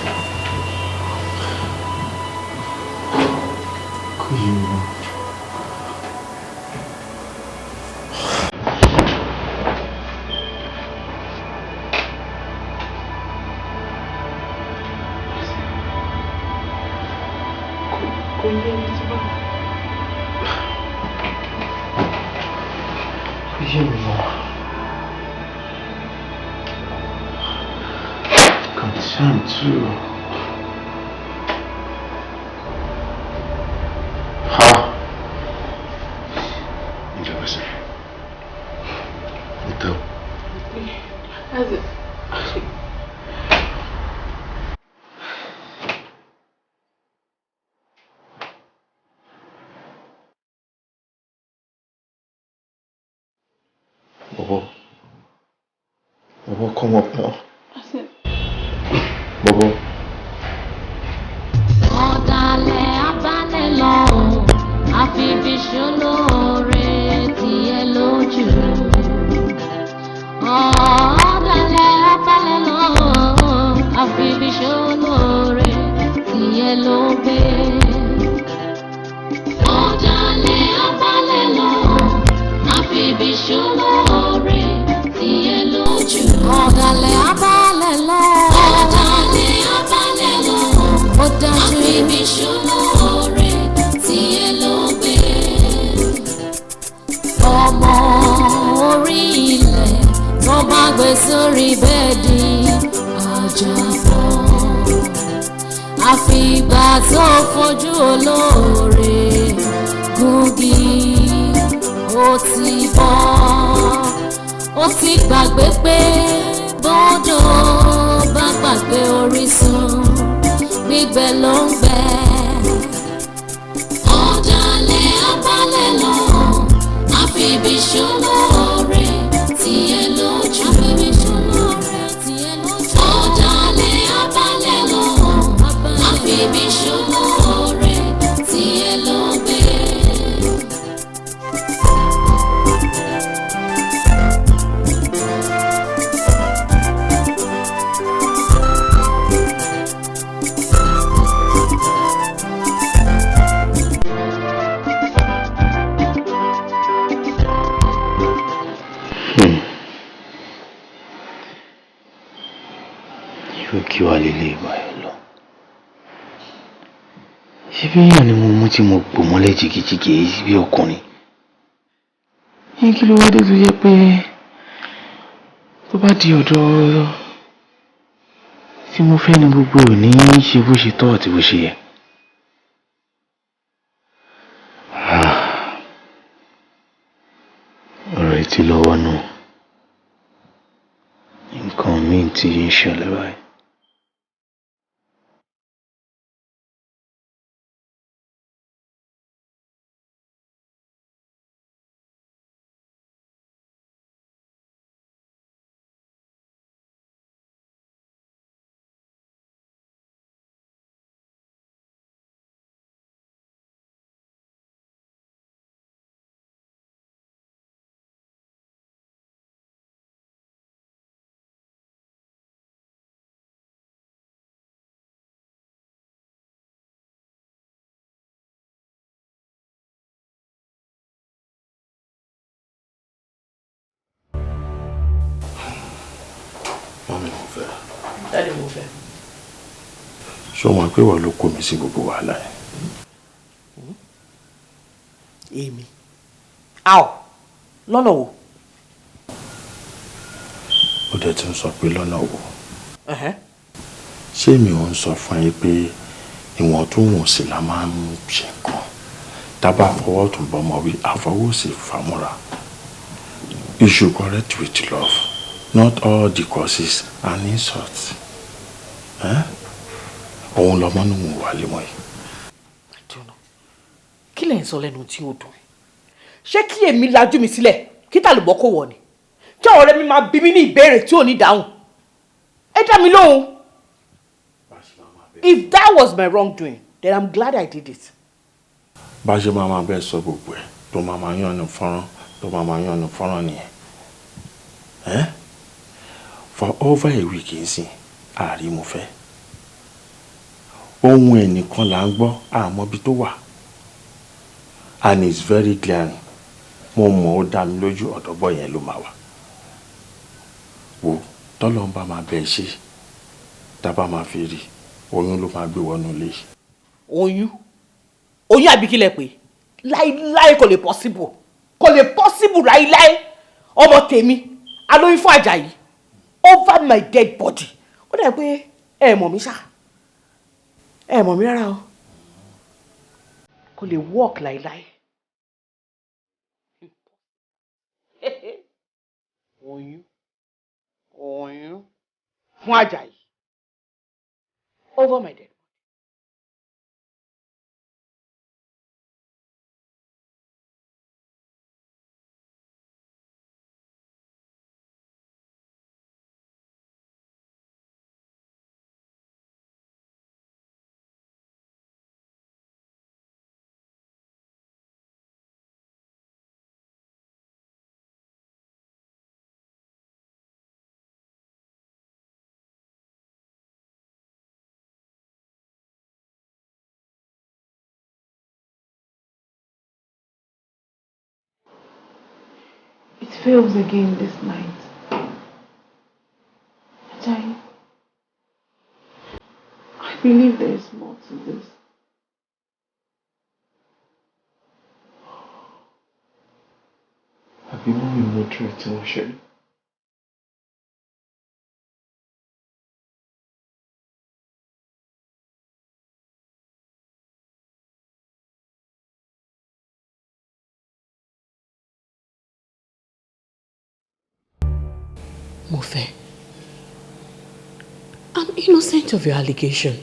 Kò yé mi mọ́. Kò yé mi tí bá. Kò yé mi mọ́. Concern too. Ha. Enjoy it. What the? How's it? Bobo, come up now. Bobo. Ọ̀dàlẹ̀ abálẹ̀ lọ, àfibíṣolóore tiẹ̀ lójú. Ọ̀dàlẹ̀ abálẹ̀ lọ, àfibíṣolóore tiẹ̀ ló gbé. Ọ̀dàlẹ̀ abálẹ̀ lọ, àfibíṣolóore tiẹ̀ lójú. Ọ̀dàlẹ̀ abálẹ̀ lọ. Ó dájú ibi ṣolóore tí ẹ ló gbé. Ọmọ orí ilẹ̀ tó bá gbé sórí bẹ́ẹ̀dì àjàbọ̀. Àfìgbà tó fojú olóore gúngi ó ti bọ́. Ó ti gbàgbé pé bọ́dọ̀ bá gbàgbé orísun gbígbẹ ló ń gbẹ. Ọ̀dàlẹ̀ abálẹ̀ lọ, àfibíṣolóore tiẹ̀ lójú. Ọ̀dàlẹ̀ abálẹ̀ lọ, àfibíṣolóore tiẹ̀ ló gbé. Kí wàá lélẹ̀ ìbáyọ̀ lọ. Ṣé bí èèyàn ni mo mú tí mo gbò mọ́lẹ̀ jìgìjìgì èyí bí ọkùnrin? Kí ló wá dé tó yẹ pé tó bá di ọ̀dọ̀ tí mo fẹ́ ni gbogbo ò ní ṣe bó ṣe tọ́ àti bó ṣe yẹ? Ọ̀rọ̀ yìí ti lọ́wọ́ nù. Nǹkan míì tí ń ṣẹlẹ̀ báyìí. Mami, mo fẹ́. Daddy mo fẹ́. Ṣé o mọ̀ pé wọ́n ló kó mi sí gbogbo wàhálà yẹn? Èmi. How? Lọ́nà wo? Ó dẹ̀ ti ń sọ pé lọ́nà wo. Ṣé mi ò ń sọ fún ẹ pé ìwọ̀ntúnwọ̀nsì la máa ń ṣe nǹkan? Tábà fọwọ́ tún bọ́mọ wí, àfọwọ́sì fàmúra. You should correct with love, not all the causes and insults. Òun lọmọ nù mú wà lé mọ́ yìí. Kí lẹ̀ ń sọ lẹ́nu tí ó dùn? Ṣé kí èmi lajú mi sílẹ̀ kí tàlùbọ́ kò wọ̀ ni? Kí àwọn ọ̀rẹ́ mi máa bí mi ní ìbéèrè tí ò ní dáhùn? Ẹ dá mi lóhùn. If that was my wrongdoing, then I'm glad I did it. Bá ṣe máa bẹ́ẹ̀ sọ gbogbo ẹ̀ tó máa yànnú fọ́nrán nìyẹn. For over a week nsìn ààrí mo fẹ́. Ohun ẹnìkan là ń gbọ́ àmọ́ bí tó wà. And it's very glaring. Mo mọ̀ ó dá mi lójú ọ̀dọ́gbọ́ yẹn ló máa wà. Wo tọ́lọ́ ń bá máa bẹ́ẹ̀ ṣe tábà máa fi rí oyún ló máa gbé wọnú ilé. Oyún àbí kí lẹ pé láíláí kò lè possible láíláí ọmọ tèmi alóyún fún Àjàyí over my dead body. Ó dà pé ẹ mọ̀ mí ṣá ẹ mọ̀ mí rárá o kò lè work láíláí. Oyún fún Àjàyí over my dead. It fails again this night. Ajayi, I believe there is more to this. Àbí mọ́mí mo tún tí wọ́n ṣe. Mofe, I'm innocent of your allegation.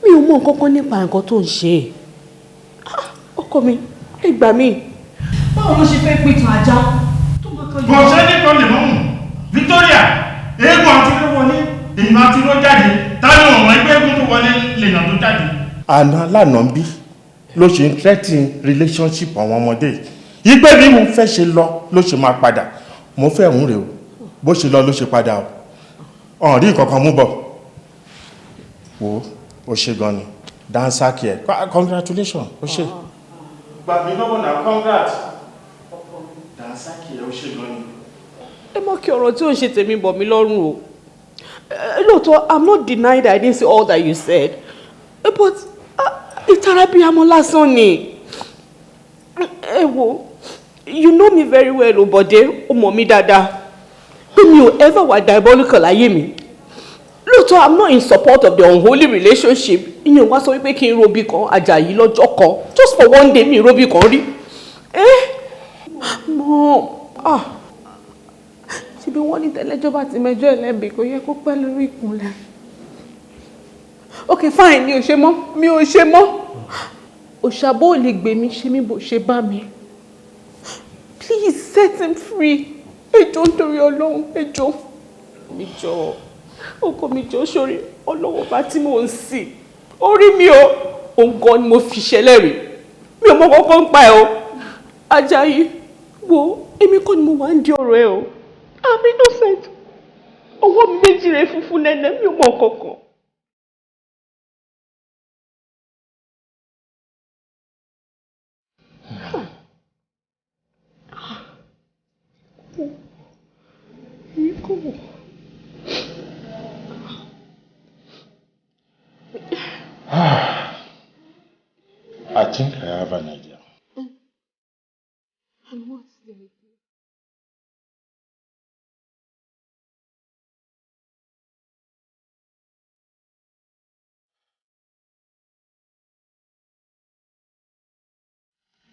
Mi ò mọ̀ nǹkan kan nípa nǹkan tó ń ṣe. Ọkọ mi, ẹ gbà mí. Báwo ló ṣe fẹ́ pé ìtàn ajá tó máa tọ́jú? Kò ṣe ní kan lè mọ́mù. Victoria, eégún àti ló wọlé, èèyàn àti ló jáde, táwọn ọmọ ẹgbẹ́ eégún tó wọlé lèèyàn tó jáde. Àná lánàá bí ló ṣe ń threaten relationship àwọn ọmọdé yìí. Ìgbé bí mo fẹ́ ṣe lọ ló ṣe máa padà. Mo fẹ́ òun rè o bó ṣe lọ ló ṣe padà o ọ̀n rí kankan mú bọ̀ wo ó ṣe gan ni dansaki ẹ̀ congratulations ó ṣe. gbàgbé lọ́wọ́ náà congrats dansaki ẹ̀ ó ṣe gan ni. Ẹ mọ̀ kí ọ̀rọ̀ tí ò ń ṣe tèmi bọ̀ mí lọ́rùn o. Lóòótọ́, I'm not denying that I didn't say all that you said, but ìtara bí amọ̀ lásán ni. Ẹ wo. You know me very well, Obode, o mọ̀ mí dáadáa. Pé mi ò ever wà diabolical láyé mi. Lóòótọ́, I'm not in support of the unholy relationship. Ìyẹn wá sọ wípé kí n robi kan Àjàyí lọ́jọ́ kan. Just for one day mi robi kan rí. Mom, ṣebí wọ́n ní tẹ́lẹ́jọ́ bá ti mẹjọ́ ẹlẹ́bi kò yẹ kó pẹ́ lórí ìkúnlẹ̀. Okay, fine, mi ò ṣe mọ́. Òṣàbọ̀ ò lè gbé mi ṣe mí bó ṣe bá mi. Please set him free. Ẹ jọ̀ọ́ nítorí Ọlọ́run, ẹ jọ̀ọ́. Mi jọ̀ọ́. Ọkọ mi jọ̀ọ́ sórí Ọlọ́run bá tí mò ń sìn. Orí mi o. Òun gan ni mo fi ṣẹlẹ̀ rí. Mi ò mọ kọ́kọ́ ń pa ẹ o. Àjàyí, wo èmi kọ́ ni mo wá ń di ọ̀rọ̀ ẹ o. I'm innocent. Ọwọ́ mi méjì rẹ̀ funfun nẹ́nẹ́ mi ò mọ kankan. think I have an idea. And what's the idea?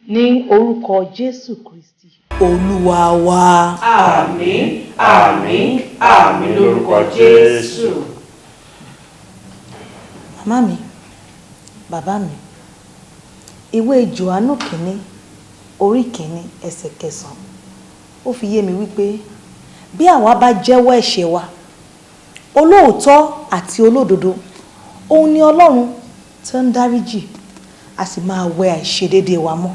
Ní orúkọ Jésù Kristi, Olúwa wa. Àmín, àmín, àmín lórúkọ Jésù. Màmá mi, bàbá mi, ìwé Jòhánù kìíní, orí kìíní, ẹsẹ̀ 9. Ó fi yé mi wípé bí àwa bá jẹ́wọ́ ẹ̀ṣẹ̀ wa, olóòótọ́ àti olódodo, òun ni Ọlọ́run tó ń dáríjì, a sì máa wẹ àìṣedéédéé wa mọ́.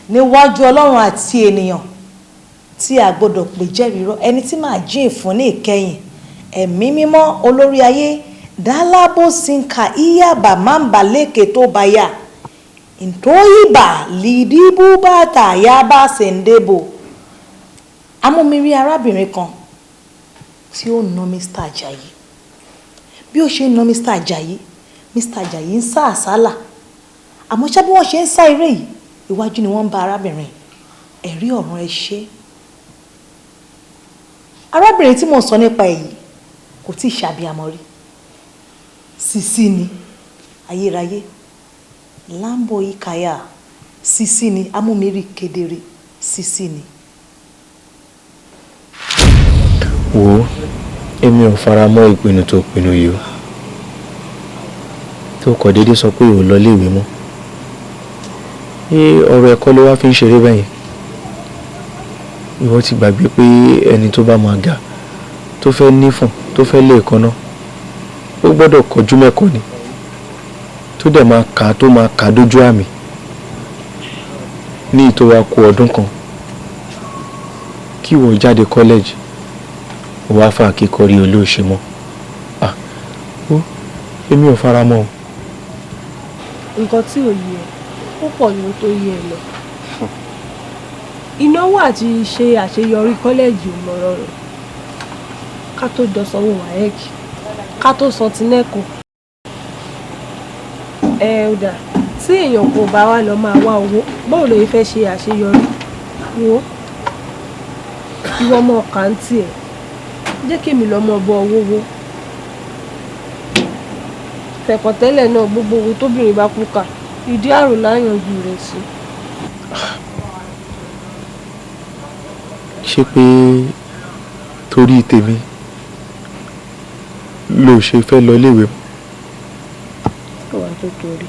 Níwájú Ọlọ́run àti ènìyàn tí a gbọ́dọ̀ pè jẹ́rìí rọ́, ẹni tí máa jíìn fún ní ìkẹyìn, ẹ̀mí mímọ́ olórí ayé, dálábò sinka iyaba mamba leke tó baya, ntóyìnbá lidibu bàtà yaba sendebo. Amúmiri arábìnrin kan tí ó na Mr. Ajayi. Bí ó ṣe ń na Mr. Ajayi, Mr. Ajayi ń sá àsálà. Àmọ́ ṣá bí wọ́n ṣe ń sá eré yìí, iwájú ni wọ́n ń bá arábìnrin. Ẹ̀rí ọ̀run ẹ ṣé. Arábìnrin tí mo sọ nípa èyí kò tí ì ṣàbíamọ rí. Sisi ni ayérayé. Lambo ikaya. Sisi ni amúmiri kedere. Sisi ni. Wo èmi ò fara mọ́ ìpinnu tó pinnu yìí o. Tó kọ̀ déédéé sọ pé ò lọ léèwé mọ́. Ọ̀rọ̀ ẹ̀kọ́ ló wá fi ń ṣeré bẹ́yẹn. Ìwọ ti gbàgbé pé ẹni tó bá máa ga, tó fẹ́ nífọ̀n, tó fẹ́ lé èékánná, ó gbọ́dọ̀ kọjú mẹ́kọ̀ọ́ ni. Tó dẹ̀ máa kà tó máa kà dójú àmì. Ní ìtò wa kù ọdún kan. Kí ìwọ jáde kọ́lẹ́jì, ó wá fà kíkọrí olóòṣè mọ́. Èmi ò fara mọ́ o. Nǹkan tí ò yẹ ó pọ̀ ní tó yẹ lọ. Ìnáwó àti ṣe àṣeyọrí kọ́lẹ́jì ò mọ̀ rọrùn. Ká tó jọ sanwó WAEC, ká tó san ti NECO. Ó dà, tí èèyàn kò bá wá lọ máa wá owó, báwo ló fẹ́ ṣe àṣeyọrí? Wo ìwọ ọmọ kàǹtì ẹ̀, jẹ́ kí èmi lọ́mọ bọ owó wó. Fẹ̀kọ̀tẹ́lẹ̀ náà gbogbo owó tóbìnrin bá kú kà, ìdí àrùn láyànjú rẹ̀ sí. Ṣé pé torí tèmi ló ṣe fẹ́ lọ léèwé? Ó wà tó torí.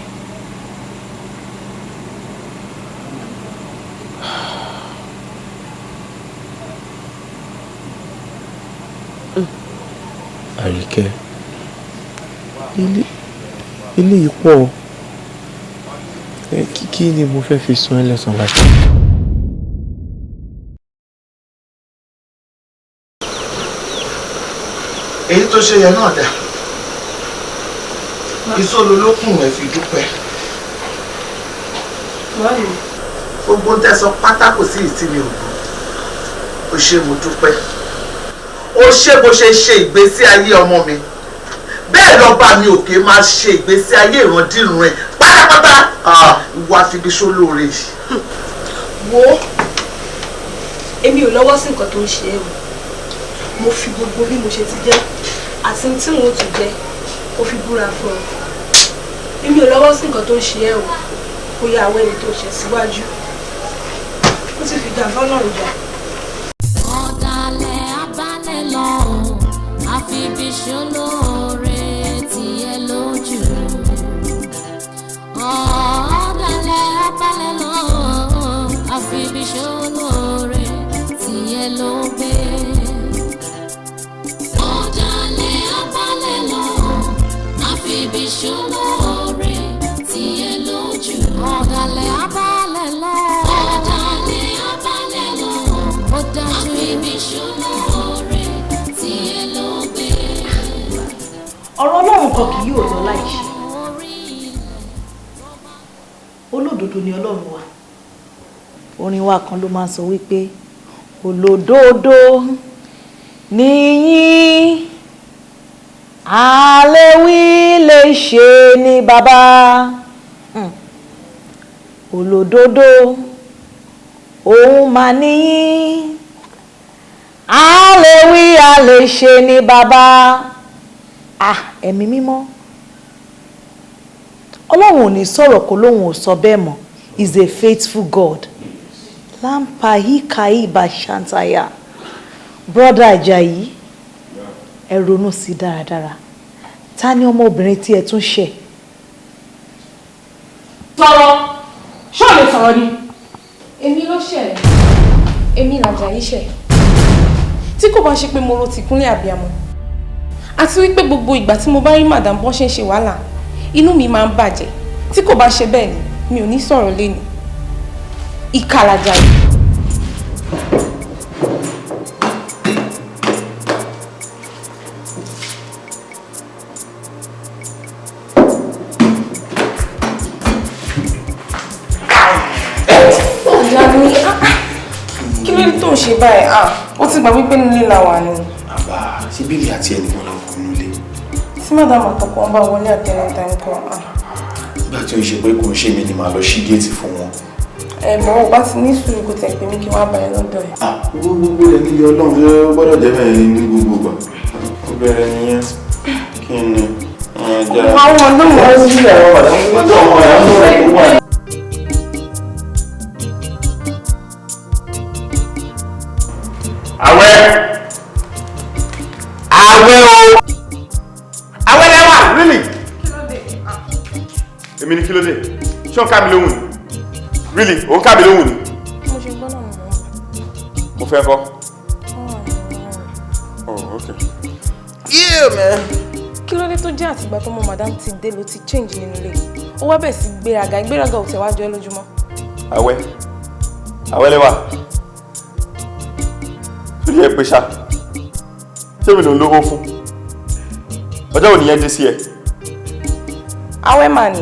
Àríkẹ́, ilé yìí pọ̀. Kí ni mo fẹ́ fi san ẹlẹ́san láti? Èyí tó ṣe yẹn náà dà. Ìsọ̀lù lókùn ẹ̀ fi dúpẹ́. Gbogbo tẹ̀sán pátá kò sí ìtì mi ò gbọ́. O ṣé mo dúpẹ́. O ṣé bó ṣe ṣe ìgbésí ayé ọmọ mi. Bẹ́ẹ̀ lọ́ba mi òkè máa ṣe ìgbésí ayé ìrandíran ẹ̀ pátápátá. Ìwọ àfibiṣó lóore yìí. Wo èmi ò lọ́wọ́ sí nǹkan tó ń ṣe é o. Mo fi gbogbo bí mo ṣe ti jẹ́ àti tí mo tún jẹ́ kó fi búra fún ọ. Èmi ò lọ́wọ́ sí nǹkan tó ń ṣe é o. Kó yá àwọn ẹni tó ṣe síwájú. Ó ti fi gàfọ́ náà jà. Ọ̀dàlẹ̀ abálẹ̀ lọ, àfibiṣó lóore tiẹ̀ lójú. Ọ̀dàlẹ̀ abálẹ̀ lọ, àfibiṣó lóore tiẹ̀ ló gbé. Ọ̀dàlẹ̀ abálẹ̀ lọ, àfibiṣó lóore tiẹ̀ lójú. Ọ̀dàlẹ̀ abálẹ̀ lọ, ọ̀dàlẹ̀ abálẹ̀ lọ, ó dájú. Àfibiṣó lóore tiẹ̀ ló gbé. Ọ̀rọ̀ Ọlọ́run kan kì yóò lọ láìṣẹ. Olódodo ni Ọlọ́run wa. Orin wa kan ló máa ń sọ wípé olódodo ni yín, àléwí lè ṣe ní bàbá. olódodo òun mà níyìn a lè wí a lè ṣe ní bàbá ẹ̀mí mímọ́ ọlọ́run ò ní sọ̀rọ̀ kó lóun ò sọ bẹ́ẹ̀ mọ́ is a faithful God lampahi bashantaya brother Ajayi ẹ ronú sí dáradára ta ni ọmọbìnrin tí ẹ tún ṣẹ̀. sọ̀rọ̀ ṣé ò lè sọ̀rọ̀ ni. èmi ló ṣẹ̀ èmi l'Àjàyí ṣẹ̀ tí kò bá ṣe pé mo ro tìkúnlẹ̀ àbíamọ àti wípé gbogbo ìgbà tí mo bá rí madam bọ́n ṣe ń ṣe wàhálà inú mi máa ń bàjẹ́ tí kò bá ṣe bẹ́ẹ̀ ni mi ò ní sọ̀rọ̀ léni ìkà l'Àjàyí. kí ló ní tó ń ṣe báyìí ó ti gbà wípé nílé la wà ni. àbá ṣe bíbí àti ẹnìkan la kò nílé. tí madam àtọkọ ń bá wọlé àtẹnudà nǹkan. nígbà tí ó ń ṣe pé kò ń ṣe mí ni màá lọ ṣí géètì fún wọn. ẹ̀gbọ́n ò bá ti ní sùúrù kò tẹ̀ pé mí kí wọ́n á bá ẹ lọ́dọ̀ ẹ̀. gbogbo rẹ̀ nílé ọlọ́run ṣé ó gbọ́dọ̀ jẹ́ bẹ́ẹ̀ ní gbogbo ìgbà. ó bẹ̀rẹ̀ nìyẹn kí ni àwọn ọlọ́run ó ń rí àwọn ọ̀dọ́ àwẹ̀ o àwẹ̀ lẹ́wà really èmi ni kí ló dé ṣé ó ń ká mi lóhùn ni really ó ń ká mi lóhùn ni. mo ṣe gbọ́ náà mo fẹ́ kọ́. oh okay. yeah man. kí ló dé tó jẹ́ àtìgbà tó mọ madam ti dé ló ti change nínú ilé ó wá bẹ̀ sí gbéraga ìgbéraga ò tẹ̀ wá jọ ẹ́ lójúmọ́. àwẹ̀ lẹ́wà torí ẹ pé ṣá ṣé mi ló ń lówó fún ọjọ́ òní yẹn dé sí ẹ. awẹ́ mà ní.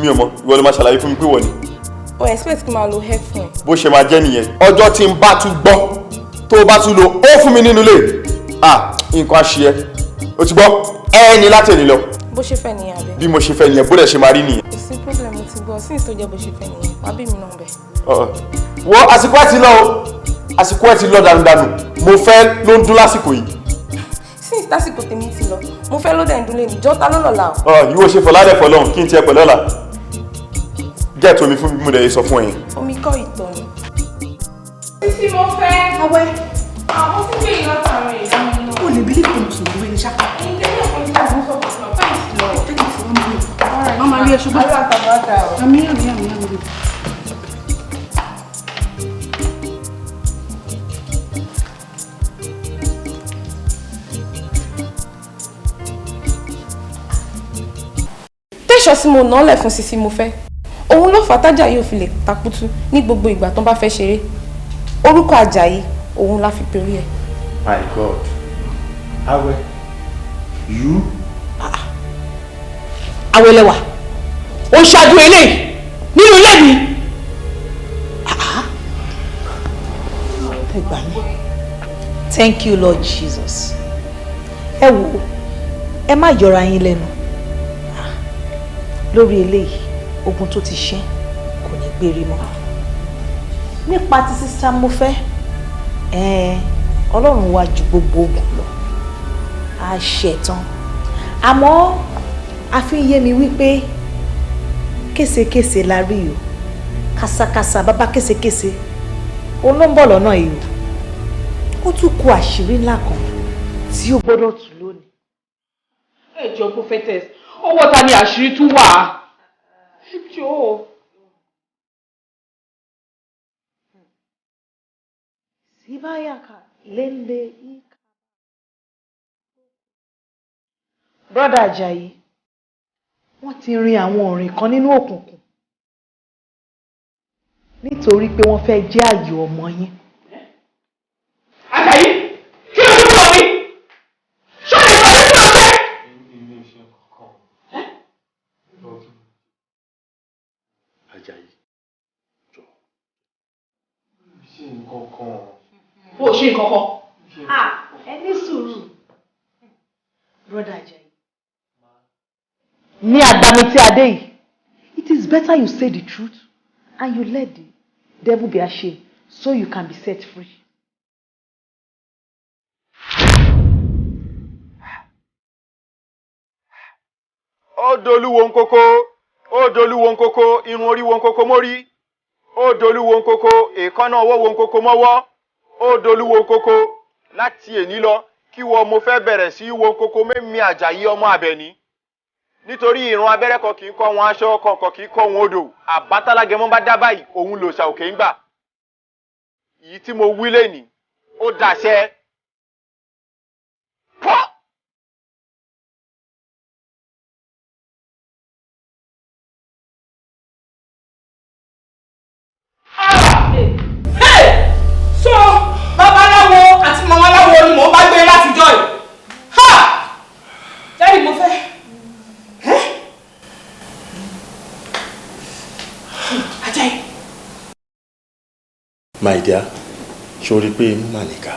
mi ò mọ ìwọ ló máa ṣàlàyé fún mi pé wọ ni. o expect kí n máa lo hair fún ẹ. bó ṣe máa jẹ́ nìyẹn ọjọ́ tí n bá tún gbọ́ tó o bá tún lo ó fún mi nínú ilé nǹkan á ṣe ẹ o ti gbọ́ ẹ ní láti ènì lọ. bó ṣe fẹ́ nìyẹn abẹ́. bí mo ṣe fẹ́ nìyẹn bó dẹ̀ ṣe máa rí nìyẹn. kò sí problem mo ti gbọ́ sí ìtọ́jà bó ṣe fẹ́ nìyẹn wàá bí mi náà bẹ̀. wo àsìkò ẹ ti lọ o àsìkò ẹ ti lọ dànùdànù mo fẹ́ ló ń dún lásìkò yìí. since tásìkò tèmi ti lọ mo fẹ́ ló dẹ̀ ń dún lé ní jọ́ta ló lọ́la o. ìwọ ṣe fọládẹ fọlọ́hún kí n tiẹ̀ pẹ̀lú ọ̀la gẹ́ẹ̀tì omi fún mi mo dẹ̀ sọ fún ẹ̀yin. omi kọ́ ìtọ̀ ni. títí mo fẹ́. awẹ́. àwọn tí gbé yìí látàrí ìdáná náà. o lè bílíì kò sùn lórí ẹni ṣáà. ẹni tẹ́lẹ̀ kan ní àwọn sọ fún ọ fẹ́ǹsì lọ. jẹ́ kí n fọwọ́ mọ́ mi. wọ́n máa rí ẹ ṣùgbọ́n. aláàtàbàtà o. àmì. Tesho sí mo nà lẹ̀ fún Sisi mo fẹ́ òun ló fà tájà yóò fi lè takutu ní gbogbo ìgbà tó bá fẹ́ ṣeré orúkọ Àjàyí òun la fi pèrè ẹ̀. My God, Awe, you? Awelewa, ó ń ṣáájú eléyìí nínú ilé mi. Ẹ gbà mí. Thank you Lord Jesus. Ẹ wò ẹ má yọra yín lẹ́nu lórí eléyìí ogun tó ti ṣẹ́ kò ní gbérí mọ́ nípa ti sísá mo fẹ́ Ọlọ́run wá ju gbogbo ogun lọ a ṣẹ̀tàn àmọ́ a fi ń yé mi wípé késekése la rí o kásákásá bàbá késekése òun ló ń bọ̀ lọ́nà yìí o ó tún kù àṣírí ńlá kan tí ó gbọ́dọ̀ tú lónìí. ẹ jọ prophetess ọwọ́ ta ni àṣírí tún wà. jọ. Sibayaka lende ika. Brother Ajayi, wọ́n ti rin àwọn ọ̀rìn kan nínú òkùnkùn nítorí pé wọ́n fẹ́ jẹ́ ààyò ọmọ yín. Ajayi, kí ló ń bọ̀ mi? Ṣọ́lá ìwà ẹ̀ṣọ́ ọ̀fẹ́. Ajayi, jọ. Ṣé nǹkan kan? Ó ṣe nǹkan kan. Ẹ ní sùúrù. Brother Ajayi. Ní agbami tí a dé yìí, it is better you say the truth and you let the devil be ashamed so you can be set free. Ó dolúwo nkoko, ó dolúwo nkoko, irun orí wo nkoko mórí. Ó dolúwo nkoko, èékánná ọwọ́ wo nkoko mọ́wọ́. Ó dolúwo nkoko, láti èní lọ kí wọ́n mo fẹ́ bẹ̀rẹ̀ sí wo nkoko mẹ́mí Àjàyí ọmọ Àbẹ̀ní. Nítorí ìrun abẹ́rẹ́ kan kì í kọ́ wọn aṣọ kankan kì í kọ́ wọn odò. Àbátálágẹmọ bá dá báyìí òun lòṣà òkè ń gbà. Èyí tí mo wí lénìí ó dàṣẹ. So babaláwo àti mọ̀mọ́láwo ni mò ń bá gbé látijọ́ yìí. Jáde mo fẹ́. Ajayi. My dear, ṣó rí pé imú mà níkà.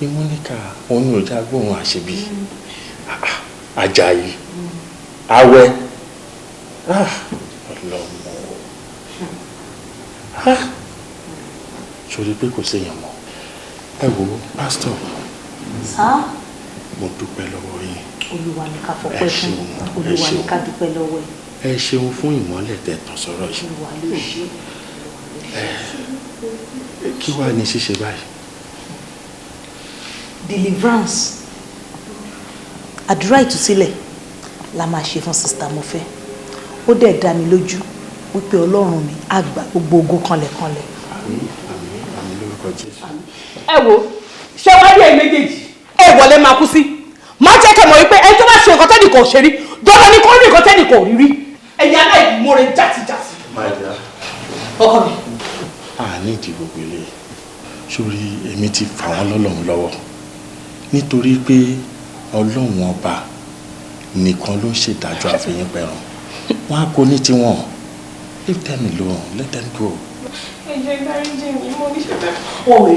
Imú níkà, òun ni ò já gbóhùn àṣebí. Àjàyí, awẹ́, ọlọ́mọ. Ṣó rí pé kò séèyàn mọ́. Ẹ wo pásítọ̀. Sá. Mo dúpẹ́ lọ́wọ́ yín. Olúwa ni ká fọpẹ́ fún. Olúwa ni ká dúpẹ́ lọ́wọ́ ẹ̀. Ẹ ṣeun fún ìmọ́lẹ̀ tẹ́ tàn sọ̀rọ̀ yìí. Olúwa ló ṣe. Kí wàá ní ṣíṣe báyìí? Deliverance. Àdúrà ìtúsílẹ̀ la máa ṣe fún Sister Mofe. Ó dẹ̀ dá mi lójú wípé Ọlọ́run mi á gba gbogbo ogun kanlẹ̀kanlẹ̀. Àmín, àmín, àmín lórúkọ Jésù. Ẹ wo ṣé wá rí ẹ̀yin méjèèjì ẹ wọlé máa kú sí. Má jẹ́ kẹ́ mọ̀ wípé ẹni tó bá ṣe nǹkan tẹ́nìkan ò ṣe rí dandan ni kò rí nǹkan tẹ́nìkan ò rí rí. Ẹ̀yin aláìmoore játijàti. Ọkọ mi. Ní ìdí gbogbo ilé sórí èmi ti fà wọ́n lọ́lọ́run lọ́wọ́ nítorí pé Ọlọ́run ọba nìkan ló ń ṣèdájọ́ àfihàn pẹ̀rùn wọn á kó ní tiwọn. Leave them alone, let them go. Ẹjọ́ ìdáríjì mi mo ní ṣe bẹ́ẹ̀. Òwe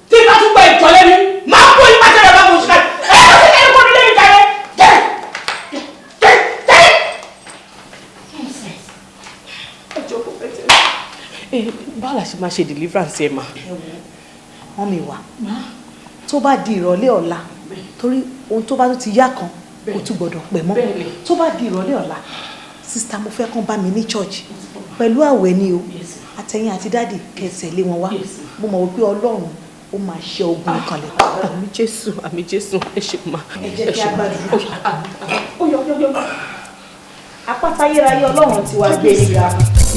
tí bá tún gba ìtọ́ lẹ́nu máa kó ipa tẹ̀lé bá mo ṣe ẹ lọ sí ẹni kò ní lẹ́yìn jáde jẹ́. Ẹjọ́ kò fẹ́ tẹ̀lé. Báwo la ṣe máa ṣe deliverance ẹ̀ mà? Wọ́n mi wà tó bá di ìrọ̀lẹ́ ọ̀la torí ohun tó bá tó ti yá kan kò tún gbọ́dọ̀ pẹ́ mọ́ tó bá di ìrọ̀lẹ́ ọ̀la Sister Mofe kàn bá mi ní church pẹ̀lú àwẹ̀ ni o àtẹ̀yìn àti dáàdì kẹsẹ̀ lé wọn wá mo mọ̀ wípé Ọlọ́run ó máa ṣe ogun ìkànlẹ̀. Àmín Jésù, àmín Jésù, ẹ ṣe mà. Ẹ jẹ́ kí a gbàdúrà. Apáta ayérayé Ọlọ́run ti wá gbé nígbà.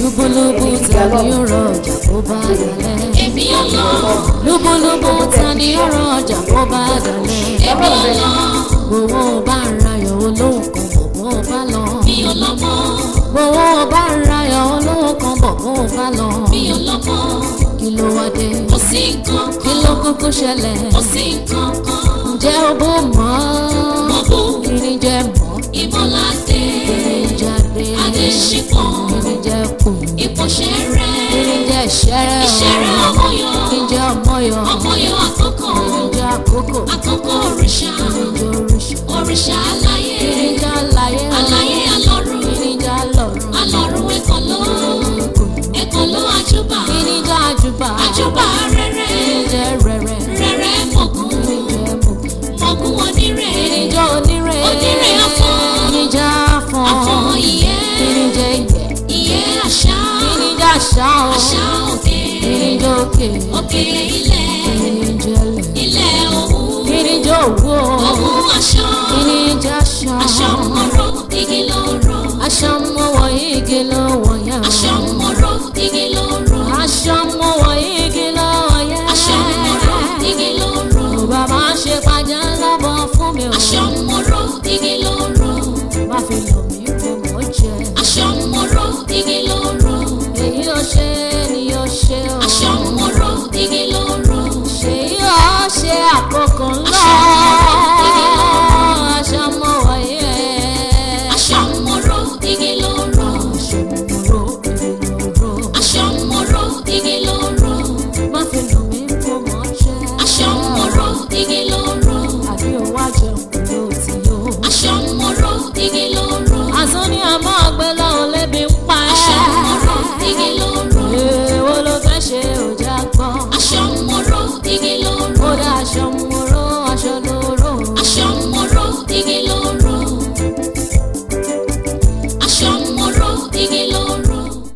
Lúbúlúbú ta ni ó rọ ọjà bó bá dalẹ̀. Èmi ọlọ́. Lúbúlúbú ta ni ó rọ ọjà bó bá dalẹ̀. Èmi ọlọ́. Gbowó bá ń rayọ̀ olówó kan bọ̀ bó bá lọ. Mi ò lọ́mọ. Gbowó bá ń rayọ̀ olówó kan bọ̀ bó bá lọ. Mi ò lọ́mọ. Kí ló wá dé? Kò sí nǹkan kan. Kí ló kúkú ṣẹlẹ̀? Kò sí nǹkan kan. Ǹjẹ́ o bó mọ́? Mo bú. Kí ni jẹ́ mọ́? Ìmọ̀ládé. Adéṣípọ̀. Kìnìjẹ́ kù. Ìpọ̀ṣẹ́rẹ́. Kìnìjẹ́ ìṣẹ́rẹ́. Ìṣẹ́rẹ́ ọmọyọ. Kìnìjẹ́ ọmọyọ. Ọmọyọ àkókò. Kìnìjẹ́ àkókò. Àkókò òrìṣà. Kìnìjẹ́ òrìṣà. Òrìṣà aláyé. Kìnìjẹ́ aláyé. Aláyé alọ́run. Kìnìjẹ́ alọ́run. Alọ́run ẹ̀kọ́lọ́. Ẹ̀kọ́lọ́ àjùbà. Kìnìjẹ́ àjùbà. Àjùbà rẹ̀rẹ̀. Kìnìjẹ́ rẹ̀rẹ̀. Rẹ̀rẹ̀ mọ̀gún. Kìnìjẹ́ mọ̀gún. Mọ̀gún onírè. Kìnìjẹ́ onírè. Onírè afọ́. Kìnìjẹ́ afọ́. Afọ́ ìyẹ́. Kìnìjẹ́ ìyẹ́. Ìyẹ́ àṣà. Kìnìjẹ́ àṣà. Àṣà òkè. Kìnìjẹ́ òkè. Òkè ilẹ̀. Kìnìjẹ́ ilẹ̀. Ilẹ̀ òwú. Kìnìjẹ́ òwú. Òwú aṣọ. Kìnìjẹ́ aṣọ. Aṣọ mọ̀rọ̀ igi lóró. Aṣọ mọ̀wọ̀ igi lọ́wọ́ yá. Aṣọ mọ̀rọ̀ igi lóró. Aṣọ mọ̀wọ̀ igi lọ́wọ́ yá. Aṣọ mọ̀rọ̀ igi lóró. Bàbá ṣe pàjá lọ́bọ̀ fún mi o. Aṣọ mọ̀rọ̀ igi lóró. Má fi lọ.